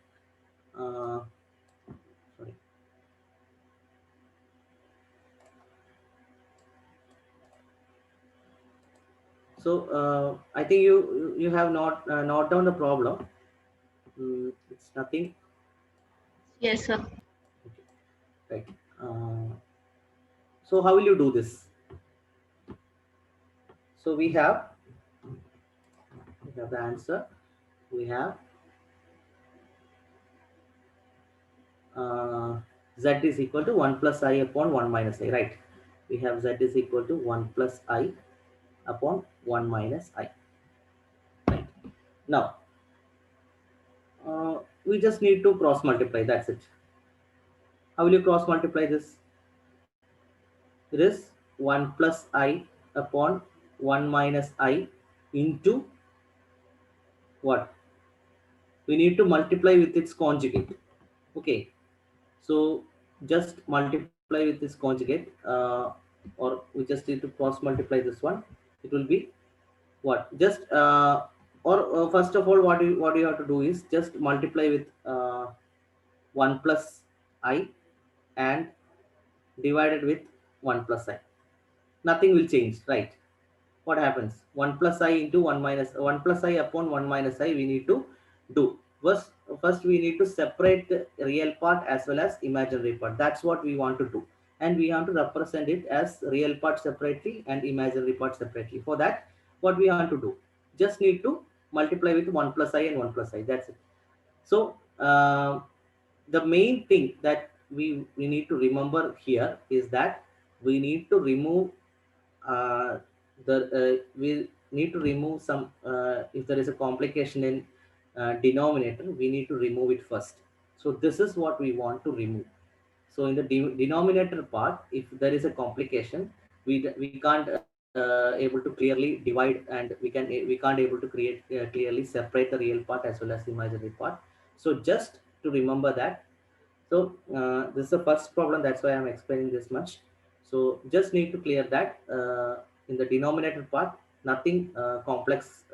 Sorry. So I think you have not note down the problem. It's nothing. Yes, sir. Okay. Right. So how will you do this? So we have the answer. We have z is equal to 1 plus I upon 1 minus I, right? We have z is equal to 1 plus I upon 1 minus I, right? Now we just need to cross multiply, that's it. How will you cross multiply this? It is 1 plus I upon 1 minus I into what? We need to multiply with its conjugate. Okay, so just multiply with this conjugate, or we just need to cross multiply this one. It will be what? Just or first of all, what you have to do is just multiply with 1 plus I and divided with 1 plus I. Nothing will change, right? What happens? 1 plus I into 1 minus 1 plus I upon 1 minus I, we need to do. First we need to separate the real part as well as imaginary part. That's what we want to do. And we have to represent it as real part separately and imaginary part separately. For that, what we want to do? Just need to multiply with 1 plus I and 1 plus I. That's it. So the main thing that we need to remember here is that we need to remove we need to remove some, if there is a complication in denominator, we need to remove it first. So this is what we want to remove. So in the denominator part, if there is a complication, we can't able to clearly divide, and we can't able to create clearly separate the real part as well as imaginary part. So just to remember that. So this is the first problem, that's why I'm explaining this much. So just need to clear that in the denominator part, nothing complex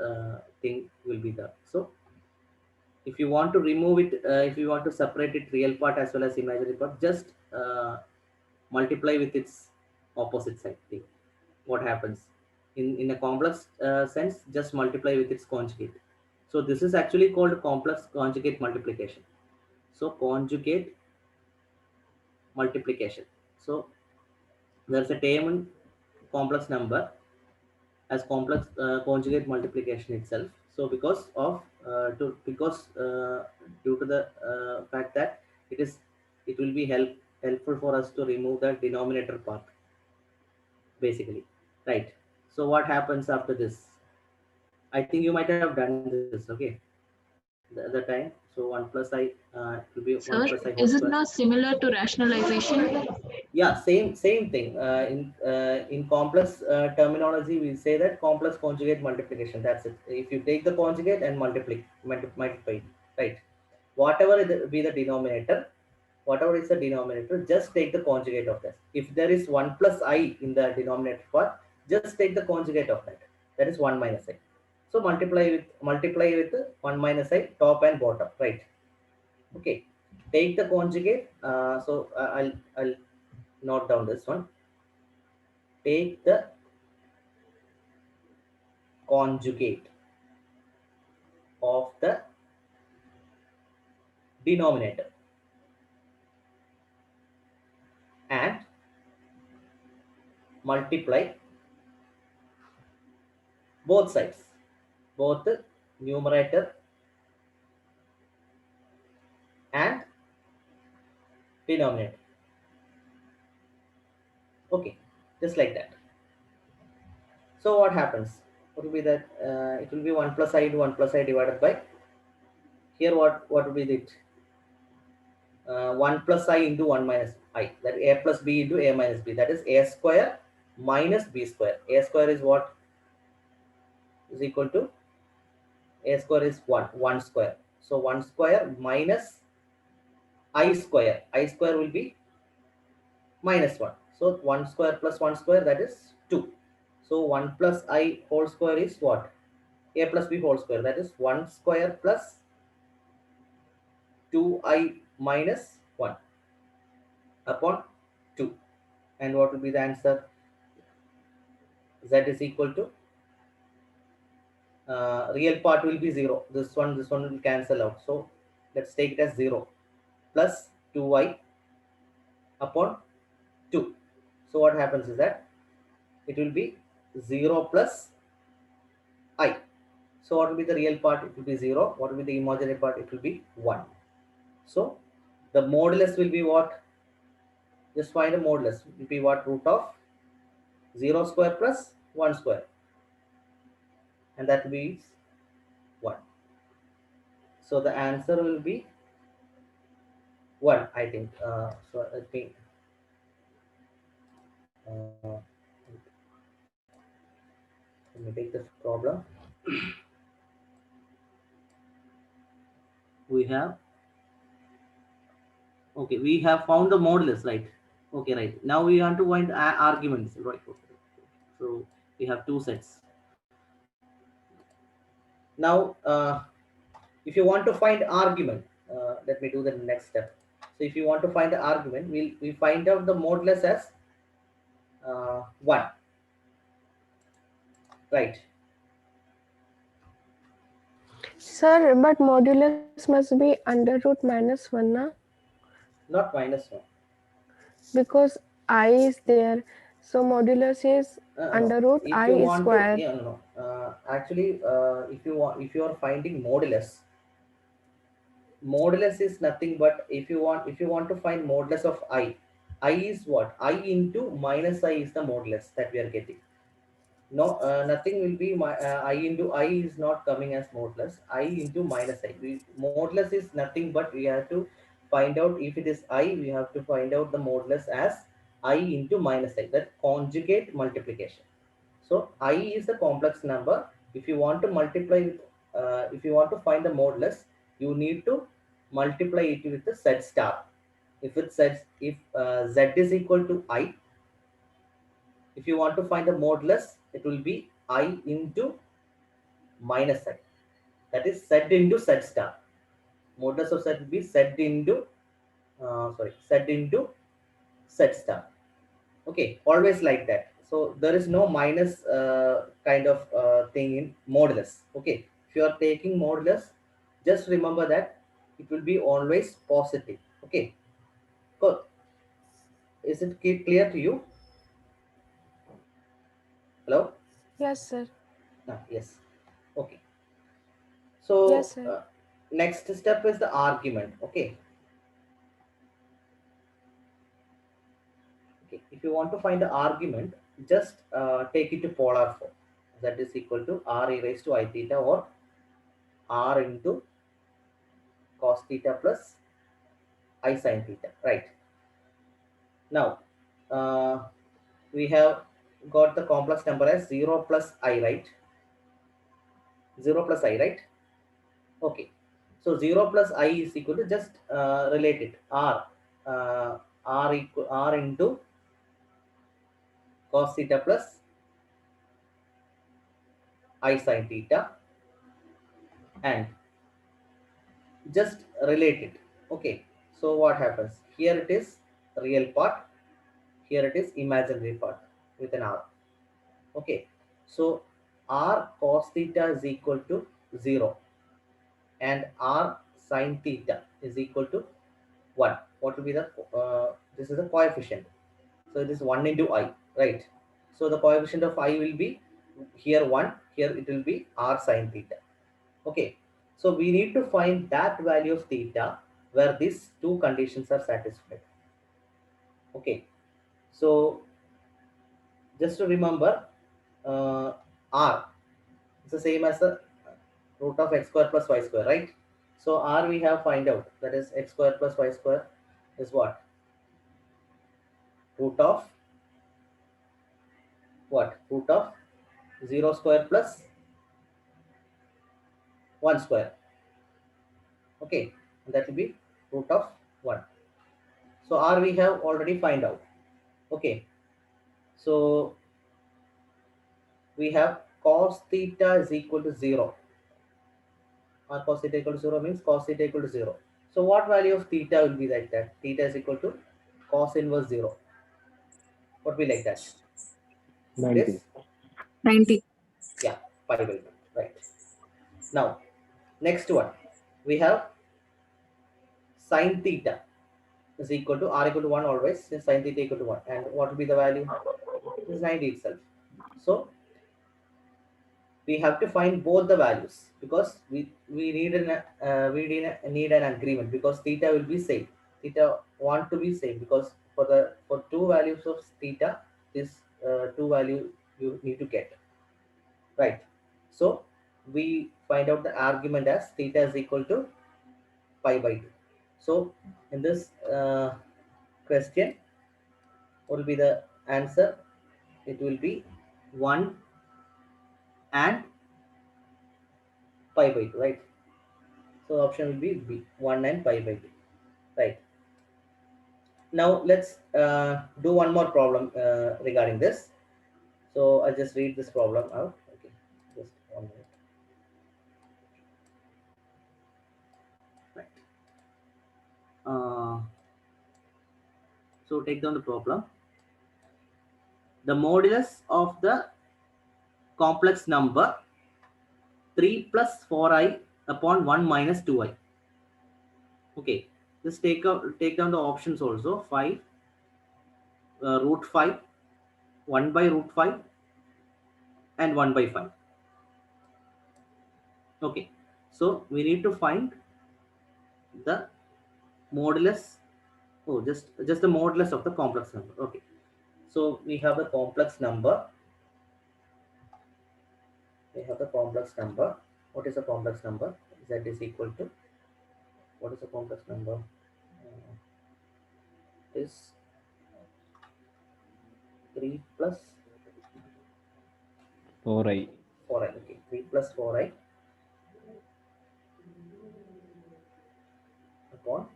thing will be there. So if you want to remove it, if you want to separate it real part as well as imaginary part, just multiply with its opposite side thing. What happens in a complex sense, just multiply with its conjugate. So this is actually called complex conjugate multiplication. So conjugate multiplication. So there's a term in complex number as complex conjugate multiplication itself. So because of due to the fact that it will be helpful for us to remove the denominator part basically, right? So what happens after this? I think you might have done this, okay, the time. So 1 plus I it will be 1 Sir, plus I whole is it square. not similar to rationalization? Yeah, same thing. In complex terminology, we say that complex conjugate multiplication. That's it. If you take the conjugate and multiply it, right? Whatever be the denominator, whatever is the denominator, just take the conjugate of that. If there is 1 plus I in the denominator part, just take the conjugate of that. That is 1 minus I. So multiply with 1 minus I top and bottom, right? Okay. Take the conjugate. So I'll note down this one. Take the conjugate of the denominator and multiply both sides, both the numerator and denominator. Okay, just like that. So what happens? What will be that? It will be 1 plus I into 1 plus I divided by, here what will be it? 1 plus I into 1 minus I, that a plus b into a minus b, that is a square minus b square. A square is what? Is equal to, a square is 1 square. So 1 square minus I square. I square will be minus 1. So 1 square plus 1 square, that is 2. So 1 plus I whole square is what? A plus b whole square, that is 1 square plus 2I minus 1 upon 2. And what will be the answer? Z is equal to, real part will be 0. This one will cancel out. So let's take it as 0 plus 2I upon 2. So what happens is that it will be 0 plus I. So what will be the real part? It will be 0. What will be the imaginary part? It will be 1. So the modulus will be what? Just find a modulus. It will be what? Root of 0 square plus 1 square. And that will be 1. So the answer will be 1, I think. So I think let me take this problem. We have, okay, we have found the modulus, right? Okay, right. Now we want to find arguments, right? Okay. So we have two sets. Now, if you want to find argument, let me do the next step. So if you want to find the argument, we find out the modulus as 1, right? Sir, but modulus must be under root minus 1, na? Not minus 1. Because I is there. So modulus is under No. root If I you is want square. to, yeah, no. Actually, if you are finding modulus is nothing but, if you want to find modulus of I is what? I into minus I is the modulus that we are getting. No, nothing will be I into I is not coming as modulus. I into minus I. Modulus is nothing but we have to find out, if it is I, we have to find out the modulus as I into minus I. That conjugate multiplication. So I is a complex number. If you want to multiply with, if you want to find the modulus, you need to multiply it with the Z star. If it says, if Z is equal to I, if you want to find the modulus, it will be I into minus I. That is Z into Z star. Modulus of Z will be Z into, Z into Z star. Okay, always like that. So there is no minus kind of thing in modulus. Okay, if you are taking modulus, just remember that it will be always positive. Okay, so is it clear to you? Hello? Yes, sir. Yes. Okay. Yes, So sir. next step is the argument. Okay. Okay. If you want to find the argument, just take it to polar form. That is equal to r e raised to I theta, or r into cos theta plus I sin theta. Right. Now we have got the complex number as 0 plus I, right? 0 plus I, right? Okay. So 0 plus I is equal to, just relate it, r r into cos theta plus I sin theta, and just relate it. Okay. So what happens? Here it is real part, here it is imaginary part with an r. Okay. So r cos theta is equal to 0 and r sin theta is equal to 1. What will be the, this is the coefficient. So it is 1 into I, right? So the coefficient of I will be here 1, here it will be r sin theta. Okay, so we need to find that value of theta where these two conditions are satisfied. Okay, so just to remember, r is the same as the root of x square plus y square, right? So r we have find out, that is x square plus y square is what? Root of what? Root of 0 square plus 1 square. Okay, and that will be root of 1. So r we have already find out. Okay, so we have cos theta is equal to 0. R cos theta equal to 0 means cos theta equal to 0. So what value of theta will be like that? Theta is equal to cos inverse 0. What will be like that? It 90. is, 90. yeah, pi by 2. Right. Now, next one. We have sin theta is equal to r equal to 1 always, since sin theta equal to 1. And what will be the value? It is 90 itself. So we have to find both the values because we need an agreement, because theta will be same. Theta want to be same, because for two values of theta, this two value you need to get, right? So we find out the argument as theta is equal to pi by 2. So in this question, what will be the answer? It will be 1 and pi by 2, right? So option will be B, 1 and pi by 2, right? Now let's do one more problem regarding this. So I'll just read this problem out. Okay, just 1 minute. Right. So take down the problem. The modulus of the complex number 3 plus 4i upon 1 minus 2i. Okay, just take down the options also. 5, root 5, 1 by root 5, and 1 by 5. Okay, so we need to find the modulus. Oh, just the modulus of the complex number. Okay, so we have the complex number. We have the complex number. What is a complex number? Z is equal to, what is a complex number? Is 3 plus 4i. 4i. Okay, 3 plus 4i upon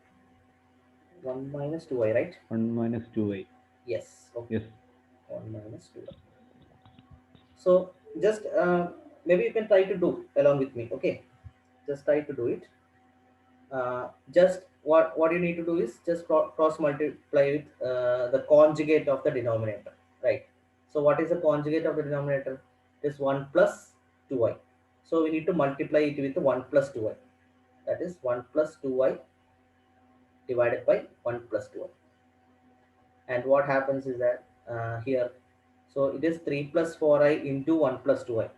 1 minus 2i, right? 1 minus 2i. Yes. Okay. Yes. 1 minus 2i. So just maybe you can try to do along with me. Okay, just try to do it. Just what you need to do is just cross multiply with the conjugate of the denominator, right? So what is the conjugate of the denominator? It is 1 plus 2i. So we need to multiply it with 1 plus 2i. That is 1 plus 2i divided by 1 plus 2i. And what happens is that here, so it is 3 plus 4i into 1 plus 2i.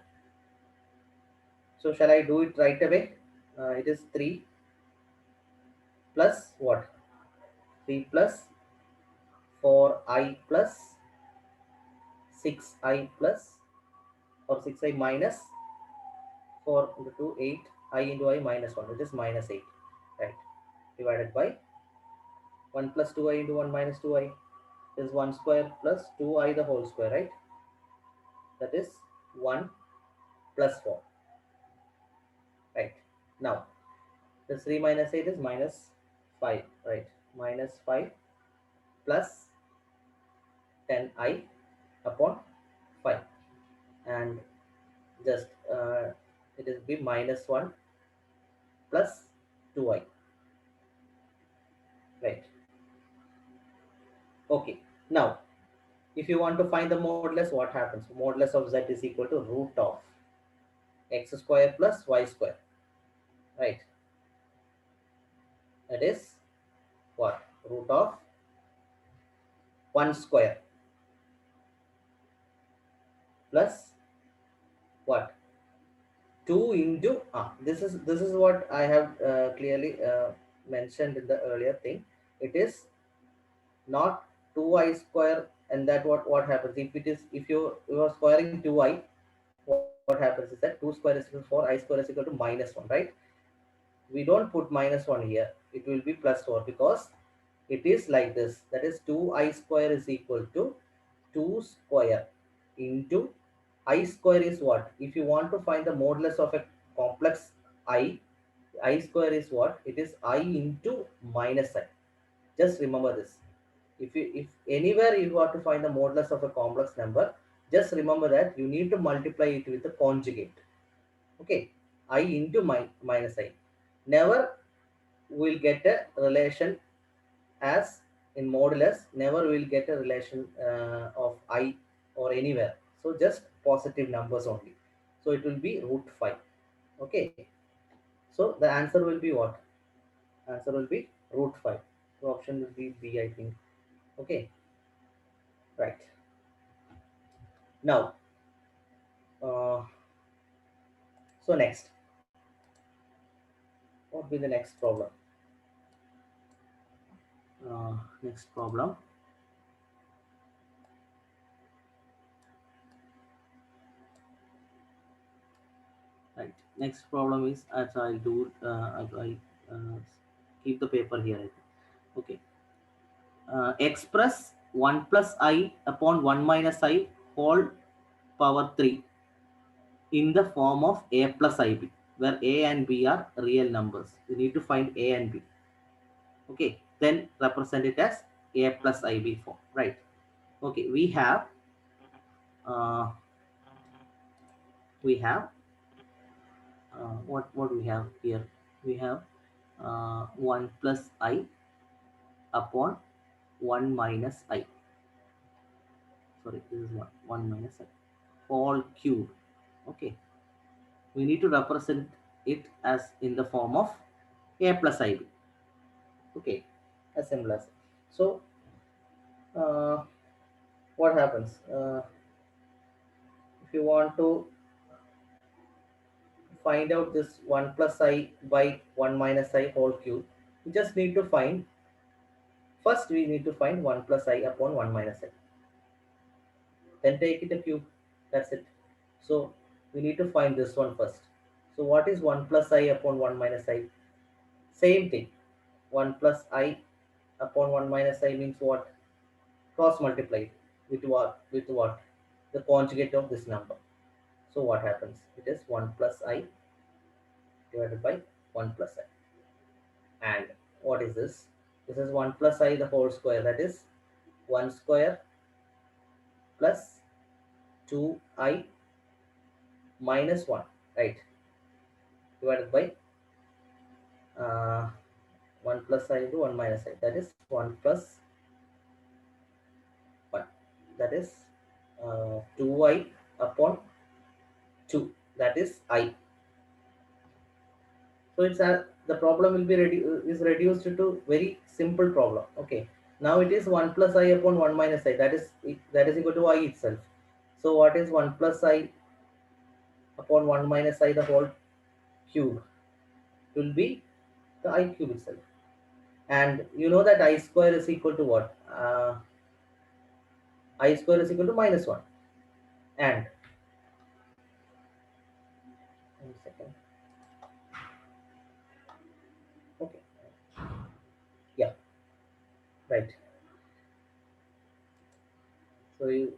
So shall I do it right away? It is 3 plus what? 3 plus 4i plus 6i plus, or 6i minus 4 into 2, 8, I into I minus 1, which is minus 8, right? Divided by 1 plus 2i into 1 minus 2i is 1 square plus 2i the whole square, right? That is 1 plus 4, right? Now, this 3 minus 8 is minus 5, right? Minus 5 plus 10i upon 5, and just it is be minus 1 plus 2i, right? Okay, now if you want to find the modulus, what happens? Modulus of z is equal to root of x square plus y square, right? That is what? Root of 1 square plus what? 2 into this is what I have clearly mentioned in the earlier thing. It is not 2i square, and that what happens if it is, if you are squaring 2i, what happens is that 2 square is equal to 4, I square is equal to minus 1, right? We don't put minus 1 here, it will be plus 4 because it is like this. That is 2i square is equal to 2 square into I square is what? If you want to find the modulus of a complex I square is what? It is I into minus I. Just remember this. If anywhere you want to find the modulus of a complex number, just remember that you need to multiply it with the conjugate. Okay, I into minus I. Never will get a relation as in modulus. Never will get a relation of I or anywhere. So just positive numbers only. So it will be root 5. Okay. So the answer will be what? Answer will be root 5. So option will be B, I think. Okay. Right. Now, uh, so next, what will be the next problem? Next problem. Right. Next problem is, as I'll do, I keep the paper here. I think. Okay. Express 1 plus I upon 1 minus I whole power 3 in the form of A plus IB, where A and B are real numbers. You need to find A and B. Okay. Then represent it as A plus IB form. Right. Okay. Uh, we have what we have here. We have 1 plus I upon 1 minus I. Sorry, this is 1 minus I whole cube. Okay, we need to represent it as in the form of A plus IB. Okay, as simple as. So uh, what happens if you want to find out this 1 plus I by 1 minus I whole cube? We just need to find, first we need to find 1 plus I upon 1 minus I, then take it a cube. That's it. So we need to find this one first. So what is 1 plus I upon 1 minus I? Same thing. 1 plus I upon 1 minus I means what? Cross multiply with what? With what? The conjugate of this number. So what happens? It is 1 plus I divided by 1 plus I. And what is this? This is 1 plus I the whole square. That is 1 square plus 2I minus 1. Right? Divided by 1 plus I into 1 minus I. That is 1 plus 1. That is 2I upon 2. That is I. So it's the problem will be is reduced to very simple problem. Okay. Now it is 1 plus I upon 1 minus I. That is equal to I itself. So what is 1 plus I upon 1 minus I the whole cube? It will be the I cube itself. And you know that I square is equal to what? I square is equal to minus 1. And 1 second. Okay. Yeah. Right. So you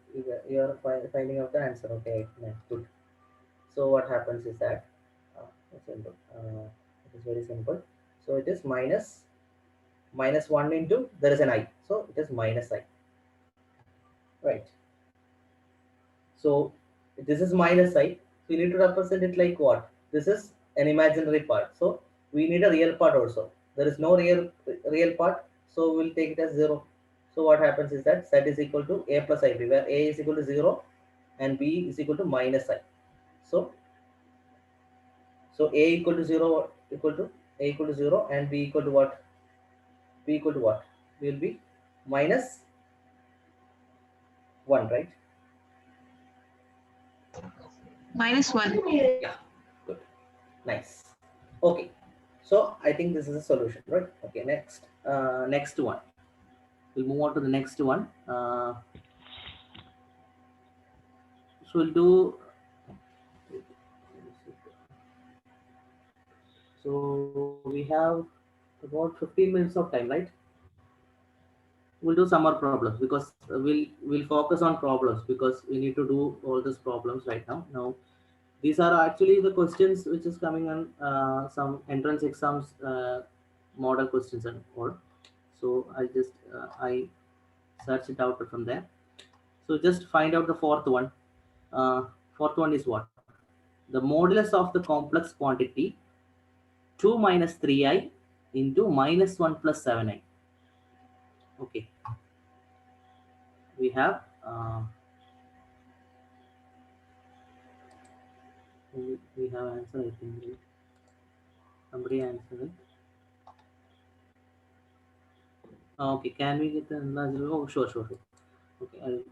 are finding out the answer. Okay. Yeah, good. So what happens is that it's simple. It is very simple. So it is minus 1 into, there is an I. So it is minus I. Right. So this is minus I. So you need to represent it like what? This is an imaginary part. So we need a real part also. There is no real part. So we'll take it as 0. So what happens is that Z is equal to A plus IB, where A is equal to 0 and B is equal to minus I. So So a equal to 0, equal to a equal to 0, and b equal to what? B equal to what? Will be minus 1, right? -1. Yeah, good, nice. Okay, so I think this is a solution, right? Okay, next one. We'll move on to the next one. So we'll do. So we have about 15 minutes of time, right? We'll do some more problems because we'll focus on problems because we need to do all these problems right now. Now these are actually the questions which is coming on some entrance exams, model questions and all. So I search it out from there. So just find out the fourth one. Fourth one is what? The modulus of the complex quantity 2 minus 3i into minus 1 plus 7i. Okay, we have we have answer. I think somebody answered it. Okay, can we get the answer? Oh, sure. Okay,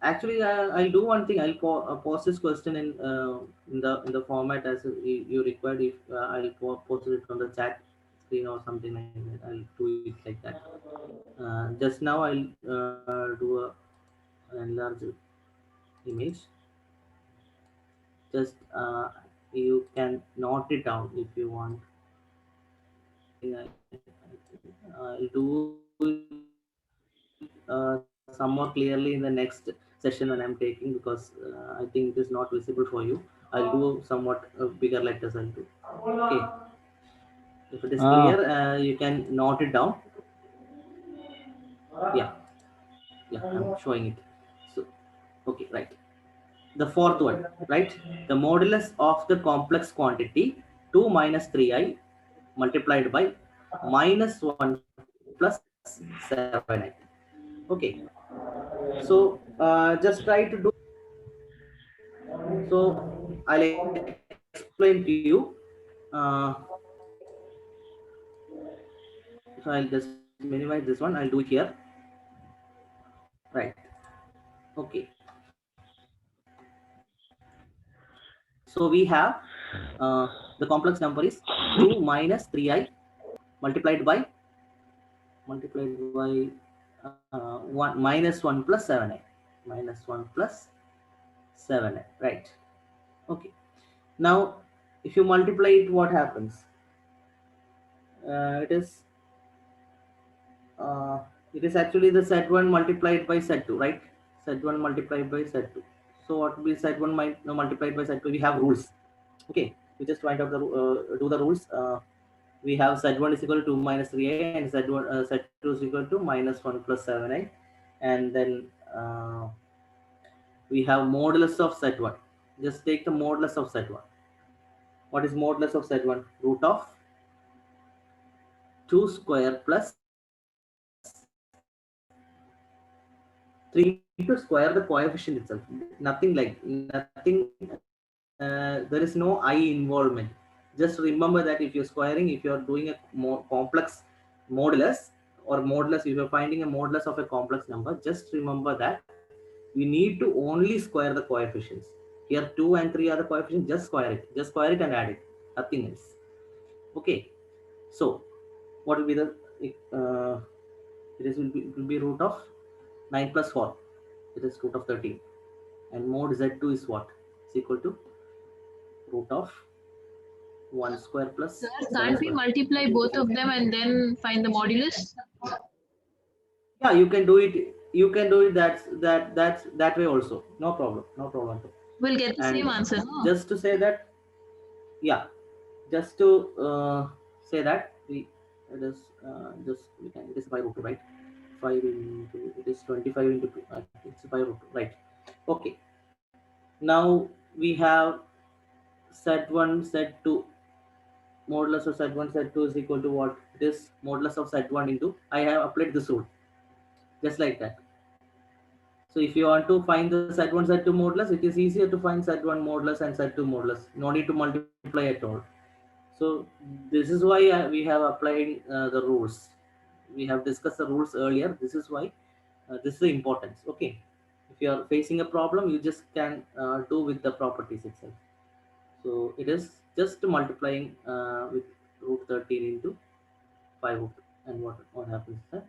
actually, I'll do one thing. Post this question in the format as you required. If I'll post it on the chat screen or something like that. I'll do it like that. Just now, I'll do an enlarged image. Just you can note it down if you want. I'll do it somewhat clearly in the next session when I'm taking because I think it is not visible for you. I'll do somewhat bigger letters. I'll do. Okay. If it is clear, you can note it down. Yeah. Yeah. I'm showing it. So, okay, right. The fourth one, right? The modulus of the complex quantity 2 minus 3i multiplied by minus 1 plus 7i. Okay. So just try to do. So I'll explain to you. Uh, so I'll just minimize this one. I'll do it here. Right. Okay. So we have the complex number is 2 minus 3i multiplied by 1 minus 1 plus 7i. Minus 1 plus 7i. Right. Okay. Now, if you multiply it, what happens? It is uh, it is actually the Z1 multiplied by Z2, right? Z1 multiplied by Z2. So what will be Z1 multiplied by Z2? We have rules. Okay, we just find out the do the rules. We have Z1 is equal to 2 minus 3i and Z2 is equal to minus 1 plus 7i, and then we have modulus of Z1. Just take the modulus of Z1. What is modulus of Z1? Root of 2 square plus 3 into square the coefficient itself. There is no I involvement. Just remember that if you're squaring, if you're doing a more complex modulus or modulus, if you're finding a modulus of a complex number, just remember that we need to only square the coefficients. Here 2 and 3 are the coefficients, just square it. Just square it and add it. Nothing else. Okay. So what will be the it will be root of 9 plus 4. It is root of 13. And mod Z2 is what? It's equal to root of 1 square plus Sir, 7 can't we square. multiply both of them and then find the modulus? Yeah, you can do it. You can do it that way also. No problem. No problem. We'll get the And same answer, no? just to say that, yeah, just to say that it is just we can it is 5 root 2, right? 5 into it is 25 into it's 5 root 2, right? Okay. Now we have Z1 Z2. Modulus of Z1 Z2 is equal to what? It is modulus of Z1 into I have applied this rule just like that. So if you want to find the Z1, Z2 modulus, it is easier to find Z1 modulus and Z2 modulus. No need to multiply at all. So this is why we have applied the rules. We have discussed the rules earlier. This is why this is the importance. Okay, if you are facing a problem, you just can do with the properties itself. So it is just multiplying with root 13 into 5 root 2. And what happens then?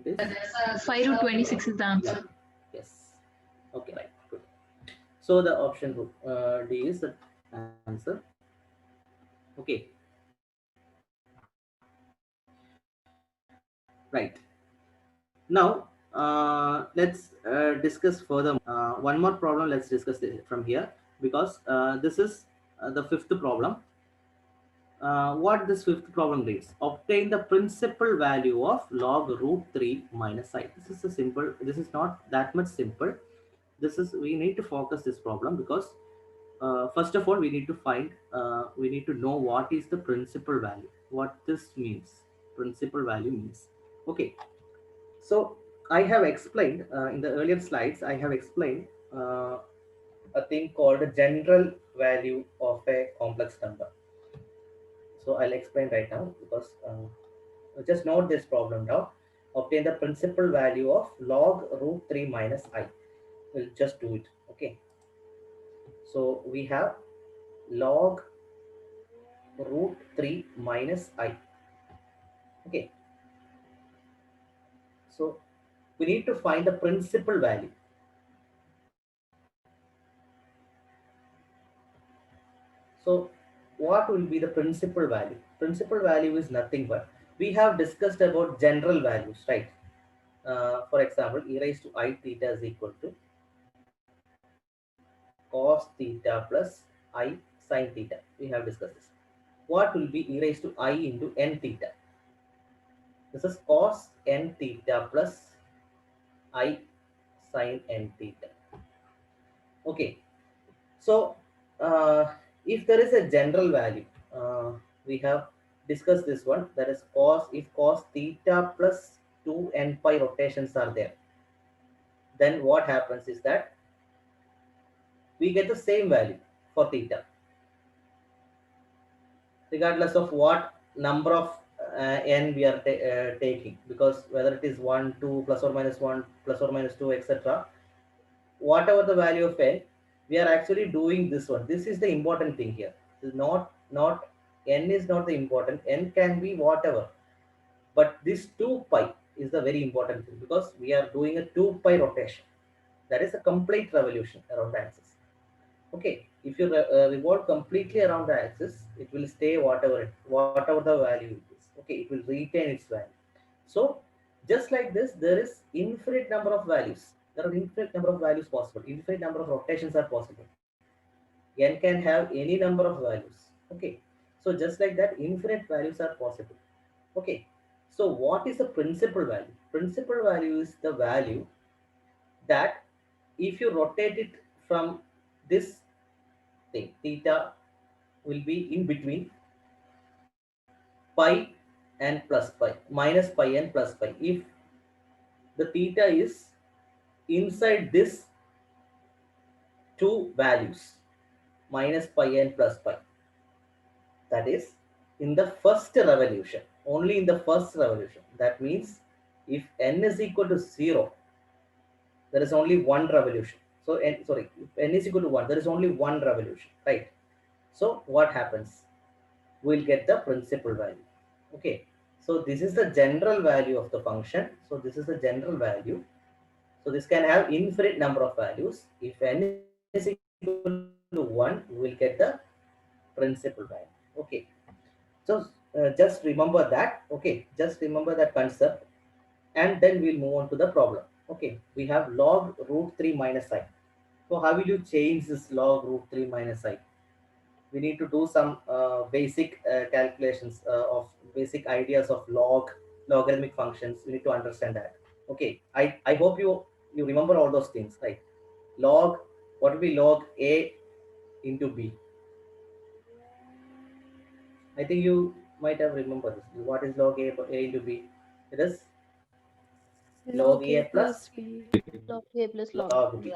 It is 5 root 26 is the yeah. answer. Yes. Okay, right. Good. So the option D is the answer. Okay. Right. Now let's discuss further. One more problem. Let's discuss it from here because this is the fifth problem. What this fifth problem reads: obtain the principal value of log root 3 minus I. This is a simple. This is not that much simple. This is we need to focus this problem because first of all we need to know what is the principal value. What this means. Principal value means. Okay. So I have explained in the earlier slides. I have explained a thing called the general value of a complex number. So I'll explain right now because just note this problem down. Obtain the principal value of log root 3 minus I. We'll just do it. Okay. So we have log root 3 minus I. Okay. So we need to find the principal value. So what will be the principal value? Principal value is nothing but we have discussed about general values, right? For example, e raised to I theta is equal to cos theta plus I sin theta. We have discussed this. What will be e raised to I into n theta? This is cos n theta plus I sin n theta. Okay. So if there is a general value, we have discussed this one, that is cos, if cos theta plus 2 n pi rotations are there, then what happens is that we get the same value for theta regardless of what number of n we are taking, because whether it is 1 2 plus or minus 1 plus or minus 2 etc, whatever the value of n, we are actually doing this one. This is the important thing here. This is not n is not the important. N can be whatever, but this 2 pi is the very important thing because we are doing a 2 pi rotation. That is a complete revolution around the axis. Okay, if you revolve completely around the axis, it will stay whatever the value is. Okay, it will retain its value. So just like this, there is infinite number of values. There are infinite number of values possible. Infinite number of rotations are possible. N can have any number of values. Okay, so just like that, infinite values are possible. Okay, so what is the principal value? Principal value is the value that if you rotate it from this thing, theta will be in between pi and plus pi, minus pi and plus pi. If the theta is inside this two values, minus pi and plus pi, that is in the first revolution, only in the first revolution. That means if n is equal to 0, there is only one revolution. So sorry, if n is equal to 1, there is only one revolution, right? So what happens? We'll get the principal value. Okay, so this is the general value of the function. So this is the general value. So this can have infinite number of values. If n is equal to 1, we will get the principal value. Okay, so just remember that. Okay, just remember that concept, and then we'll move on to the problem. Okay, we have log root 3 minus I. So how will you change this log root 3 minus I? We need to do some basic calculations of basic ideas of logarithmic functions. We need to understand that. Okay, I hope you remember all those things, right? Log, what will be log a into b? I think you might have remembered this. What is log a into b? It is log A plus B. Log A plus log log B.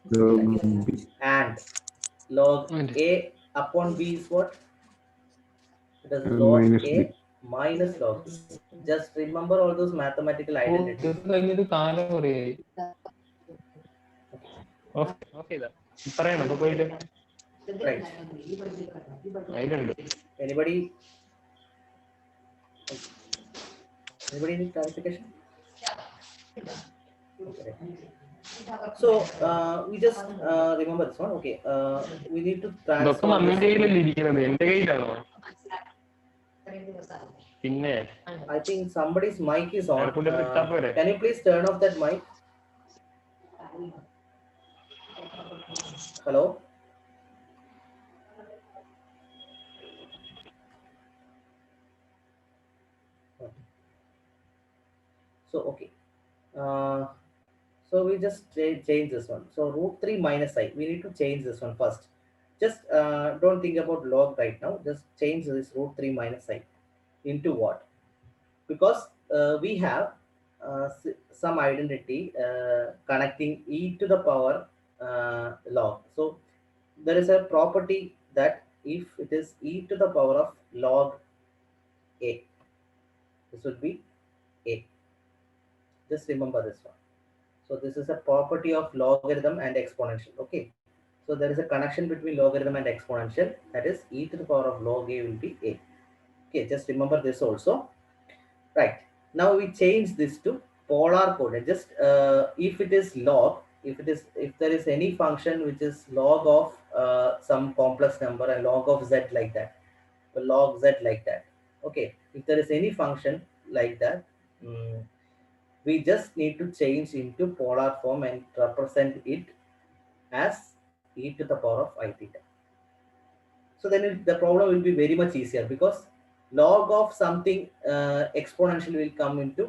B. Log B. And log And A upon B is what? It is log Minus A B. minus log B. Just remember all those mathematical oh identities. ഇത് കഴിഞ്ഞത് കാലം കുറയായി. Okay ഇതാ പറയണം അപ്പൊ പോയിട്ട് Right. അതിലുണ്ട്. Anybody? Anybody need clarification? Okay. So we just remember this one. Okay. We need to ഇതൊക്കെ transform മമ്മിന്റെ this. കയ്യിലല്ലേ ഇരിക്കുന്നത്, എന്റെ കയ്യിലാണോ? പിന്നെ I think somebody's mic is on. അയാൾക്കൊണ്ട് ഇട്ടാ പോരെ. Can you please turn off that mic? Hello? So, okay. So we just change this one. So root 3 minus I. We need to change this one first. Just don't think about log right now. Just change this root 3 minus I into what? Because we have some identity connecting e to the power log. So there is a property that if it is e to the power of log a, this would be a. Just remember this one. So this is a property of logarithm and exponential. Okay. So there is a connection between logarithm and exponential. That is e to the power of log a will be a. Okay. Just remember this also. Right. Now we change this to polar coded. Just if it is log, if there is any function which is log of some complex number and log of z like that, log z like that. Okay. If there is any function like that, we just need to change into polar form and represent it as e to the power of I theta. So then the problem will be very much easier because log of something exponential will come into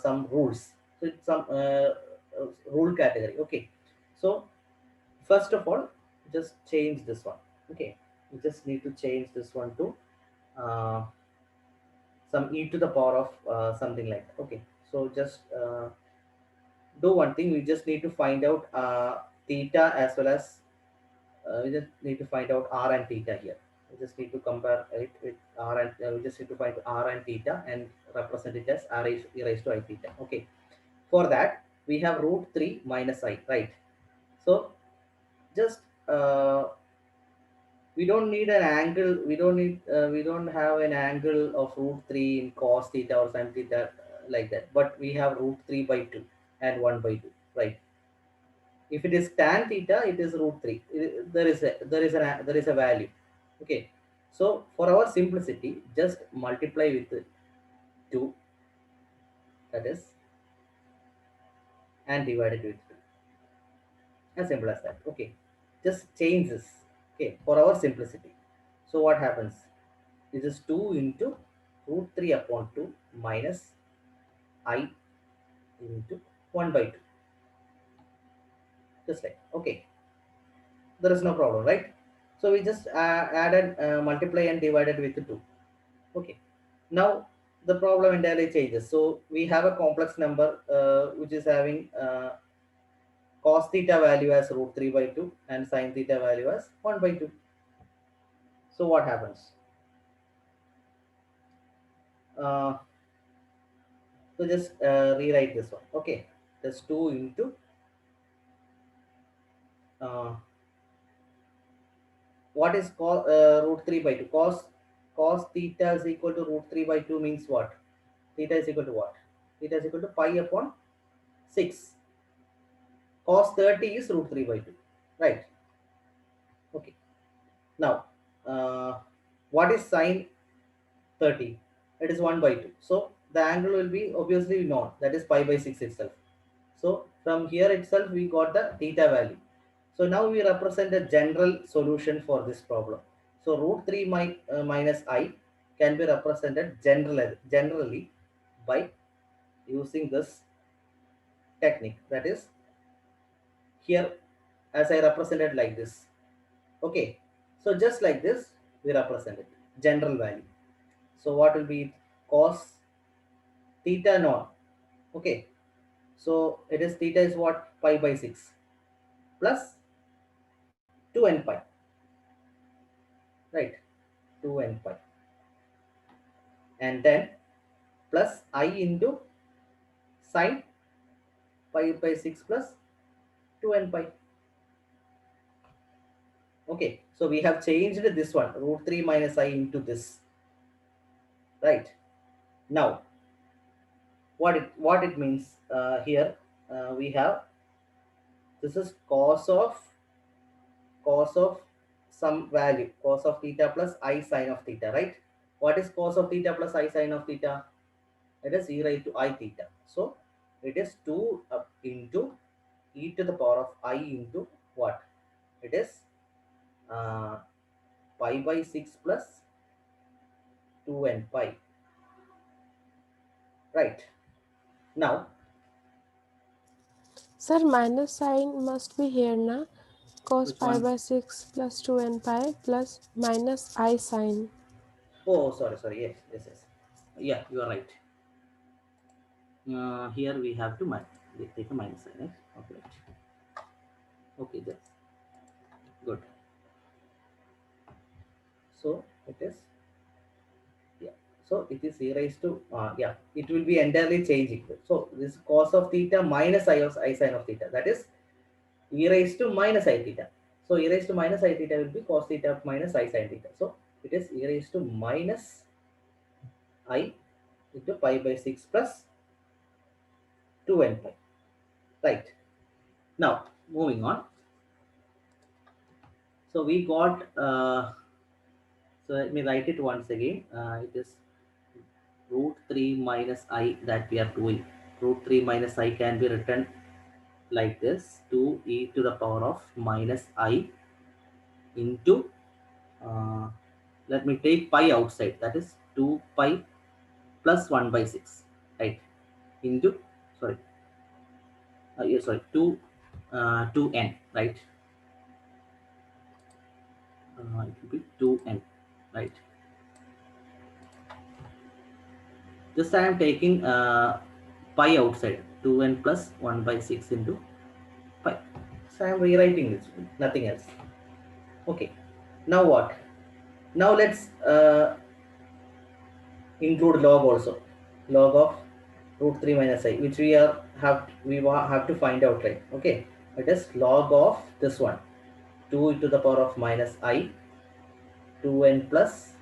some rules. So it's some rule category. Okay. So first of all, just change this one. Okay. We just need to change this one to uh, some e to the power of something like that. Okay. So just do one thing. We just need to find out theta as well as we just need to find out r and theta here. We just need to compare it with r and we just need to find r and theta and represent it as r e raised to I theta. Okay. For that, we have root 3 minus I, right? So just we don't need an angle. We don't have an angle of root 3 in cos theta or sin theta like that. But we have root 3 by 2 and 1 by 2, right? If it is tan theta, it is root 3. There is a value. Okay. So for our simplicity, just multiply with 2, that is, and divide it with 2. As simple as that. Okay. Just change this. Okay. For our simplicity. So what happens? This is 2 into root 3 upon 2 minus I into 1 by 2. Just like, okay. There is no problem, right? So we just added, multiply and divided with 2. Okay. Now the problem entirely changes. So we have a complex number which is having cos theta value as root 3 by 2 and sin theta value as 1 by 2. So what happens? Uh, so just rewrite this one. Okay. That's 2 into what is root 3 by 2? Cos theta is equal to root 3 by 2 means what? Theta is equal to what? Theta is equal to pi upon 6. Cos 30 is root 3 by 2. Right. Okay. Now, what is sine 30? It is 1 by 2. So the angle will be obviously known. That is pi by 6 itself. So from here itself, we got the theta value. So now we represent a general solution for this problem. So root 3 minus I can be represented generally by using this technique. That is here as I represented like this. Okay. So just like this, we represent it. General value. So what will be cos theta naught? Okay. So it is theta is what? Pi by 6 plus 2n pi, right? 2n pi, and then plus I into sine pi by 6 plus 2n pi. Okay, so we have changed this one, root 3 minus I into this, right? Now what it means here, we have, this is cos of some value, cos of theta plus I sine of theta, right? What is cos of theta plus I sine of theta? It is e raised to I theta. So it is 2 up into e to the power of I into what? It is uh, pi by 6 plus 2n pi, right? Now, Sir, minus sign must be here, na? Cos which pi one? by 6 plus 2n pi plus minus I sine. Oh, sorry. Yes. Yeah, you are right. Here we have to take a minus sign, right? Okay, right. Okay, that's good. So it is, yeah. So it is e raised to, yeah, it will be entirely changing. So this cos of theta minus I sine of theta, that is e raised to minus I theta. So e raised to minus I theta will be cos theta minus I sine theta. So it is e raised to minus I into pi by 6 plus 2n pi. Right. Now, moving on. So we got, so let me write it once again. It is root 3 minus I that we are doing. Root 3 minus I can be written like this, 2e to the power of minus I into, uh, let me take pi outside, that is 2 pi plus 1 by 6, right? Into, sorry, yeah, sorry, 2n, right? It will be 2n, right? Just I am taking pi outside, 2n plus 1 by 6 into pi. So I am rewriting this, nothing else. Okay. Now what? Now let's include log also. Log of root 3 minus I, which have to find out, right? Okay. It is log of this one, 2 to the power of minus I, 2n plus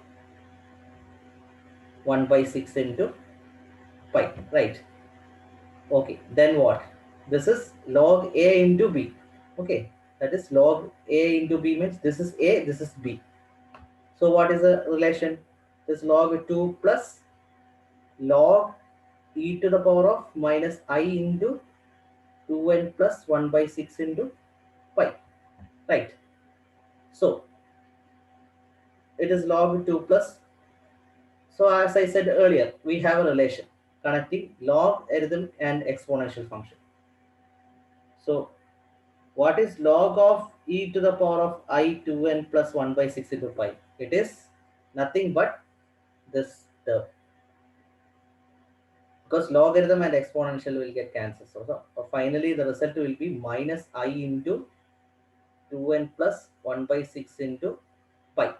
1 by 6 into pi, right? Okay, then what? This is log A into B. Okay, that is log A into B means this is A, this is B. So what is the relation? This log 2 plus log e to the power of minus I into 2n plus 1 by 6 into pi, right? So it is log 2 plus. So as I said earlier, we have a relation connecting logarithm and exponential function. So what is log of e to the power of I 2n plus 1 by 6 into pi? It is nothing but this term. Because logarithm and exponential will get cancelled. So finally the result will be minus I into 2n plus 1 by 6 into pi.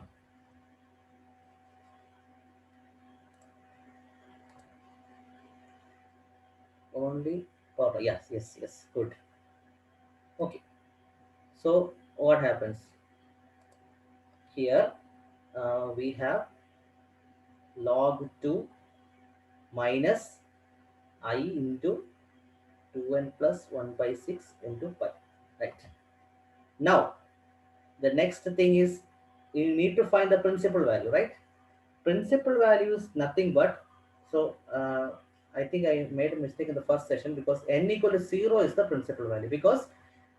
Only power. Yes. Good. Okay. So what happens? Here we have log 2 minus I into 2n plus 1 by 6 into pi, right? Now the next thing is you need to find the principal value, right? Principal value is nothing but, so I think I made a mistake in the first session, because n equal to 0 is the principal value, because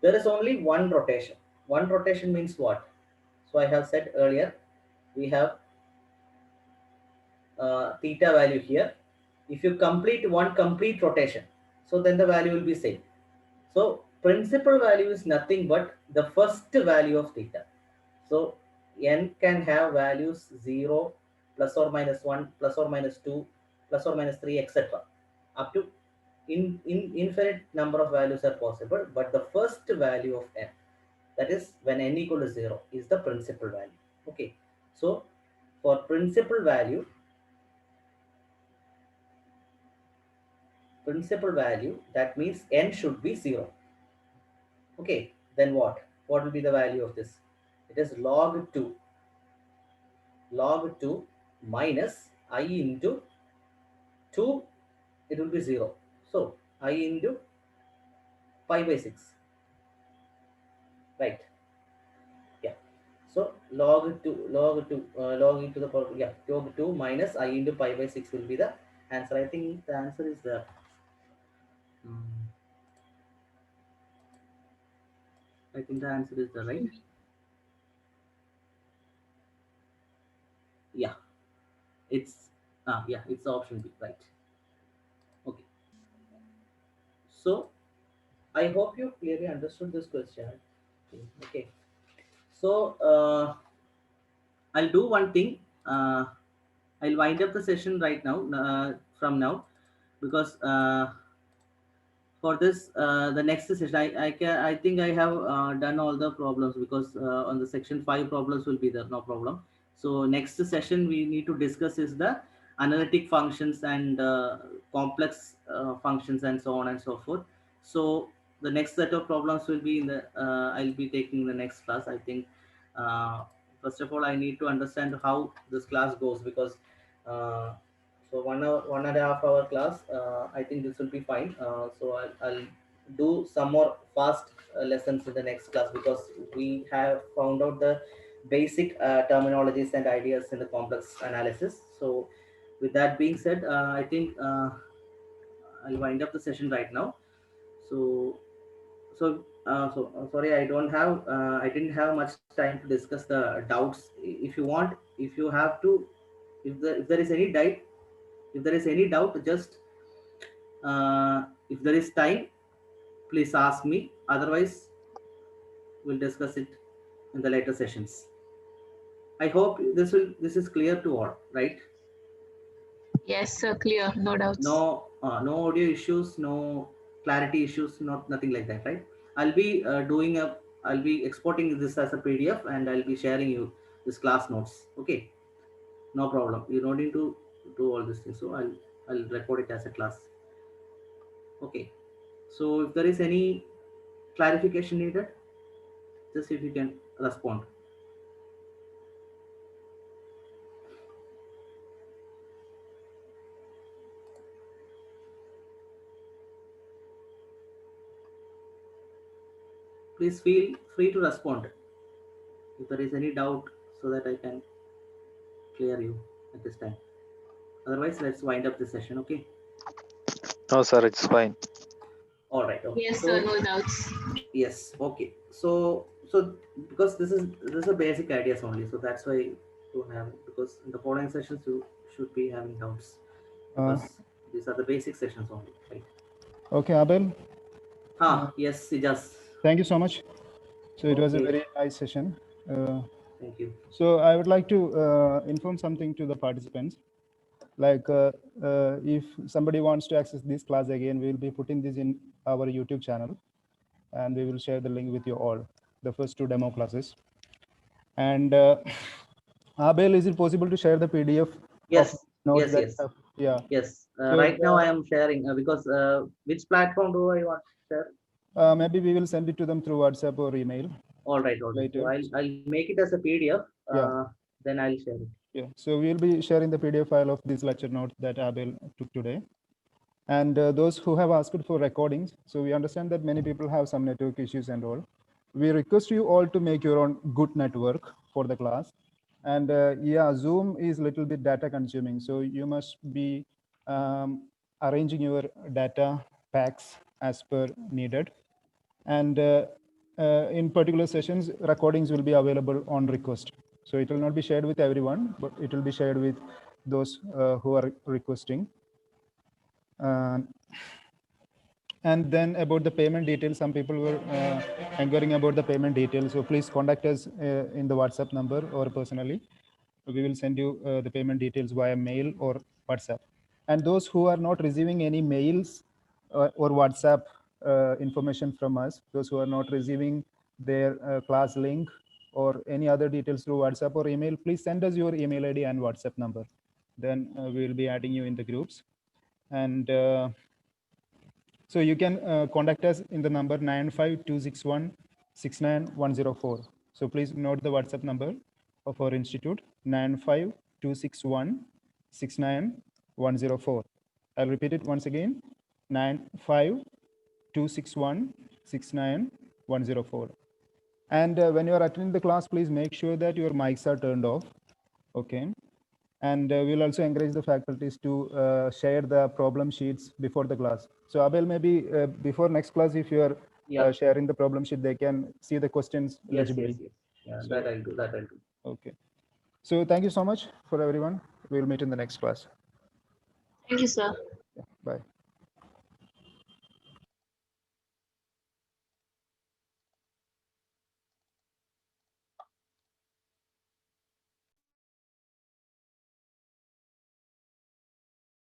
there is only one rotation. One rotation means what? So I have said earlier, we have theta value here. If you complete one complete rotation, so then the value will be same. So principal value is nothing but the first value of theta. So n can have values 0, plus or minus 1, plus or minus 2, plus or minus 3, etc. up to infinite number of values are possible, but the first value of n, that is when n equal to 0, is the principal value. Okay, so for principal value, that means n should be 0. Okay, then what will be the value of this? It is log 2 minus I into 2, it will be 0. So I into pi by 6, right? Yeah. So log into the power, yeah, log 2 minus I into pi by 6 will be the answer. I think the answer is there. Hmm, I think the answer is there, right? Yeah, it's yeah, it's option B, right? Okay. So I hope you clearly understood this question. Okay. So I'll do one thing. I'll wind up the session right now, from now, because for this the next session, I think I have done all the problems, because on the section 5 problems will be there, no problem. So next session we need to discuss is the analytic functions and complex functions and so on and so forth. So the next set of problems will be in the I'll be taking in the next class, I think. uh, First of all, I need to understand how this class goes, because uh, so 1 hour, 1.5 hour class. I think this will be fine. So I'll do some more fast lessons in the next class, because we have found out the basic terminologies and ideas in the complex analysis. So with that being said, I think I'll wind up the session right now. So sorry, I didn't have much time to discuss the doubts. If you want, if you have to, if there is any doubt, just if there is time, please ask me. Otherwise, we'll discuss it in the later sessions. I hope this is clear to all, right? Yes, sir, clear, no doubts. No audio issues, no clarity issues, not nothing like that, right? I'll be I'll be exporting this as a PDF, and I'll be sharing you this class notes. Okay, no problem. You don't need to do all these things. So I'll record it as a class. Okay. So if there is any clarification needed, just if you can respond. Please feel free to respond if there is any doubt, so that I can clear you at this time. Otherwise, let's wind up the session. Okay. No, sir, it's fine. All right. Okay. Yes, sir, So no doubts. yes. Okay. So because this is a basic ideas only, so that's why you have, because in the following sessions you should be having doubts, Uh, because these are the basic sessions only, right? okay, Abel, Yes, Sijas. thank you so much. So it was a Okay. very nice session. Thank you. So I would like to inform something to the participants. Like if somebody wants to access this class again, we will be putting this in our YouTube channel, and we will share the link with you all, the first 2 demo classes. And Abel, is it possible to share the PDF Yes. of notes Yes. that Yes. yeah. Yes. So Right now I am sharing, because which platform do I want to share? maybe we will send it to them through WhatsApp or email. All right. Later. So I'll make it as a PDF. Yeah. Then I'll share it. Yeah, so we'll be sharing the PDF file of this lecture notes that Abel took today. And those who have asked for recordings, so we understand that many people have some network issues and all. We request you all to make your own good network for the class. And yeah, Zoom is a little bit data consuming, so you must be arranging your data packs as per needed. And in particular sessions, recordings will be available on request. So it will not be shared with everyone, but it will be shared with those who are requesting. And then about the payment details, some people were inquiring about the payment details. So please contact us in the WhatsApp number or personally. We will send you the payment details via mail or WhatsApp. And those who are not receiving any mails or WhatsApp information from us. Those who are not receiving their class link or any other details through WhatsApp or email, please send us your email ID and WhatsApp number. Then we will be adding you in the groups. And so you can contact us in the number 95261-69104. So please note the WhatsApp number of our institute, 95261-69104. I'll repeat it once again, 95261-69104. And when you are attending the class, please make sure that your mics are turned off. Okay. And we'll also encourage the faculties to share the problem sheets before the class. So Abel, maybe before next class, if you are sharing the problem sheet, they can see the questions legibly. Yes. Yeah, So, that I'll do. Okay. So thank you so much for everyone. We'll meet in the next class. Thank you, sir. Yeah, bye.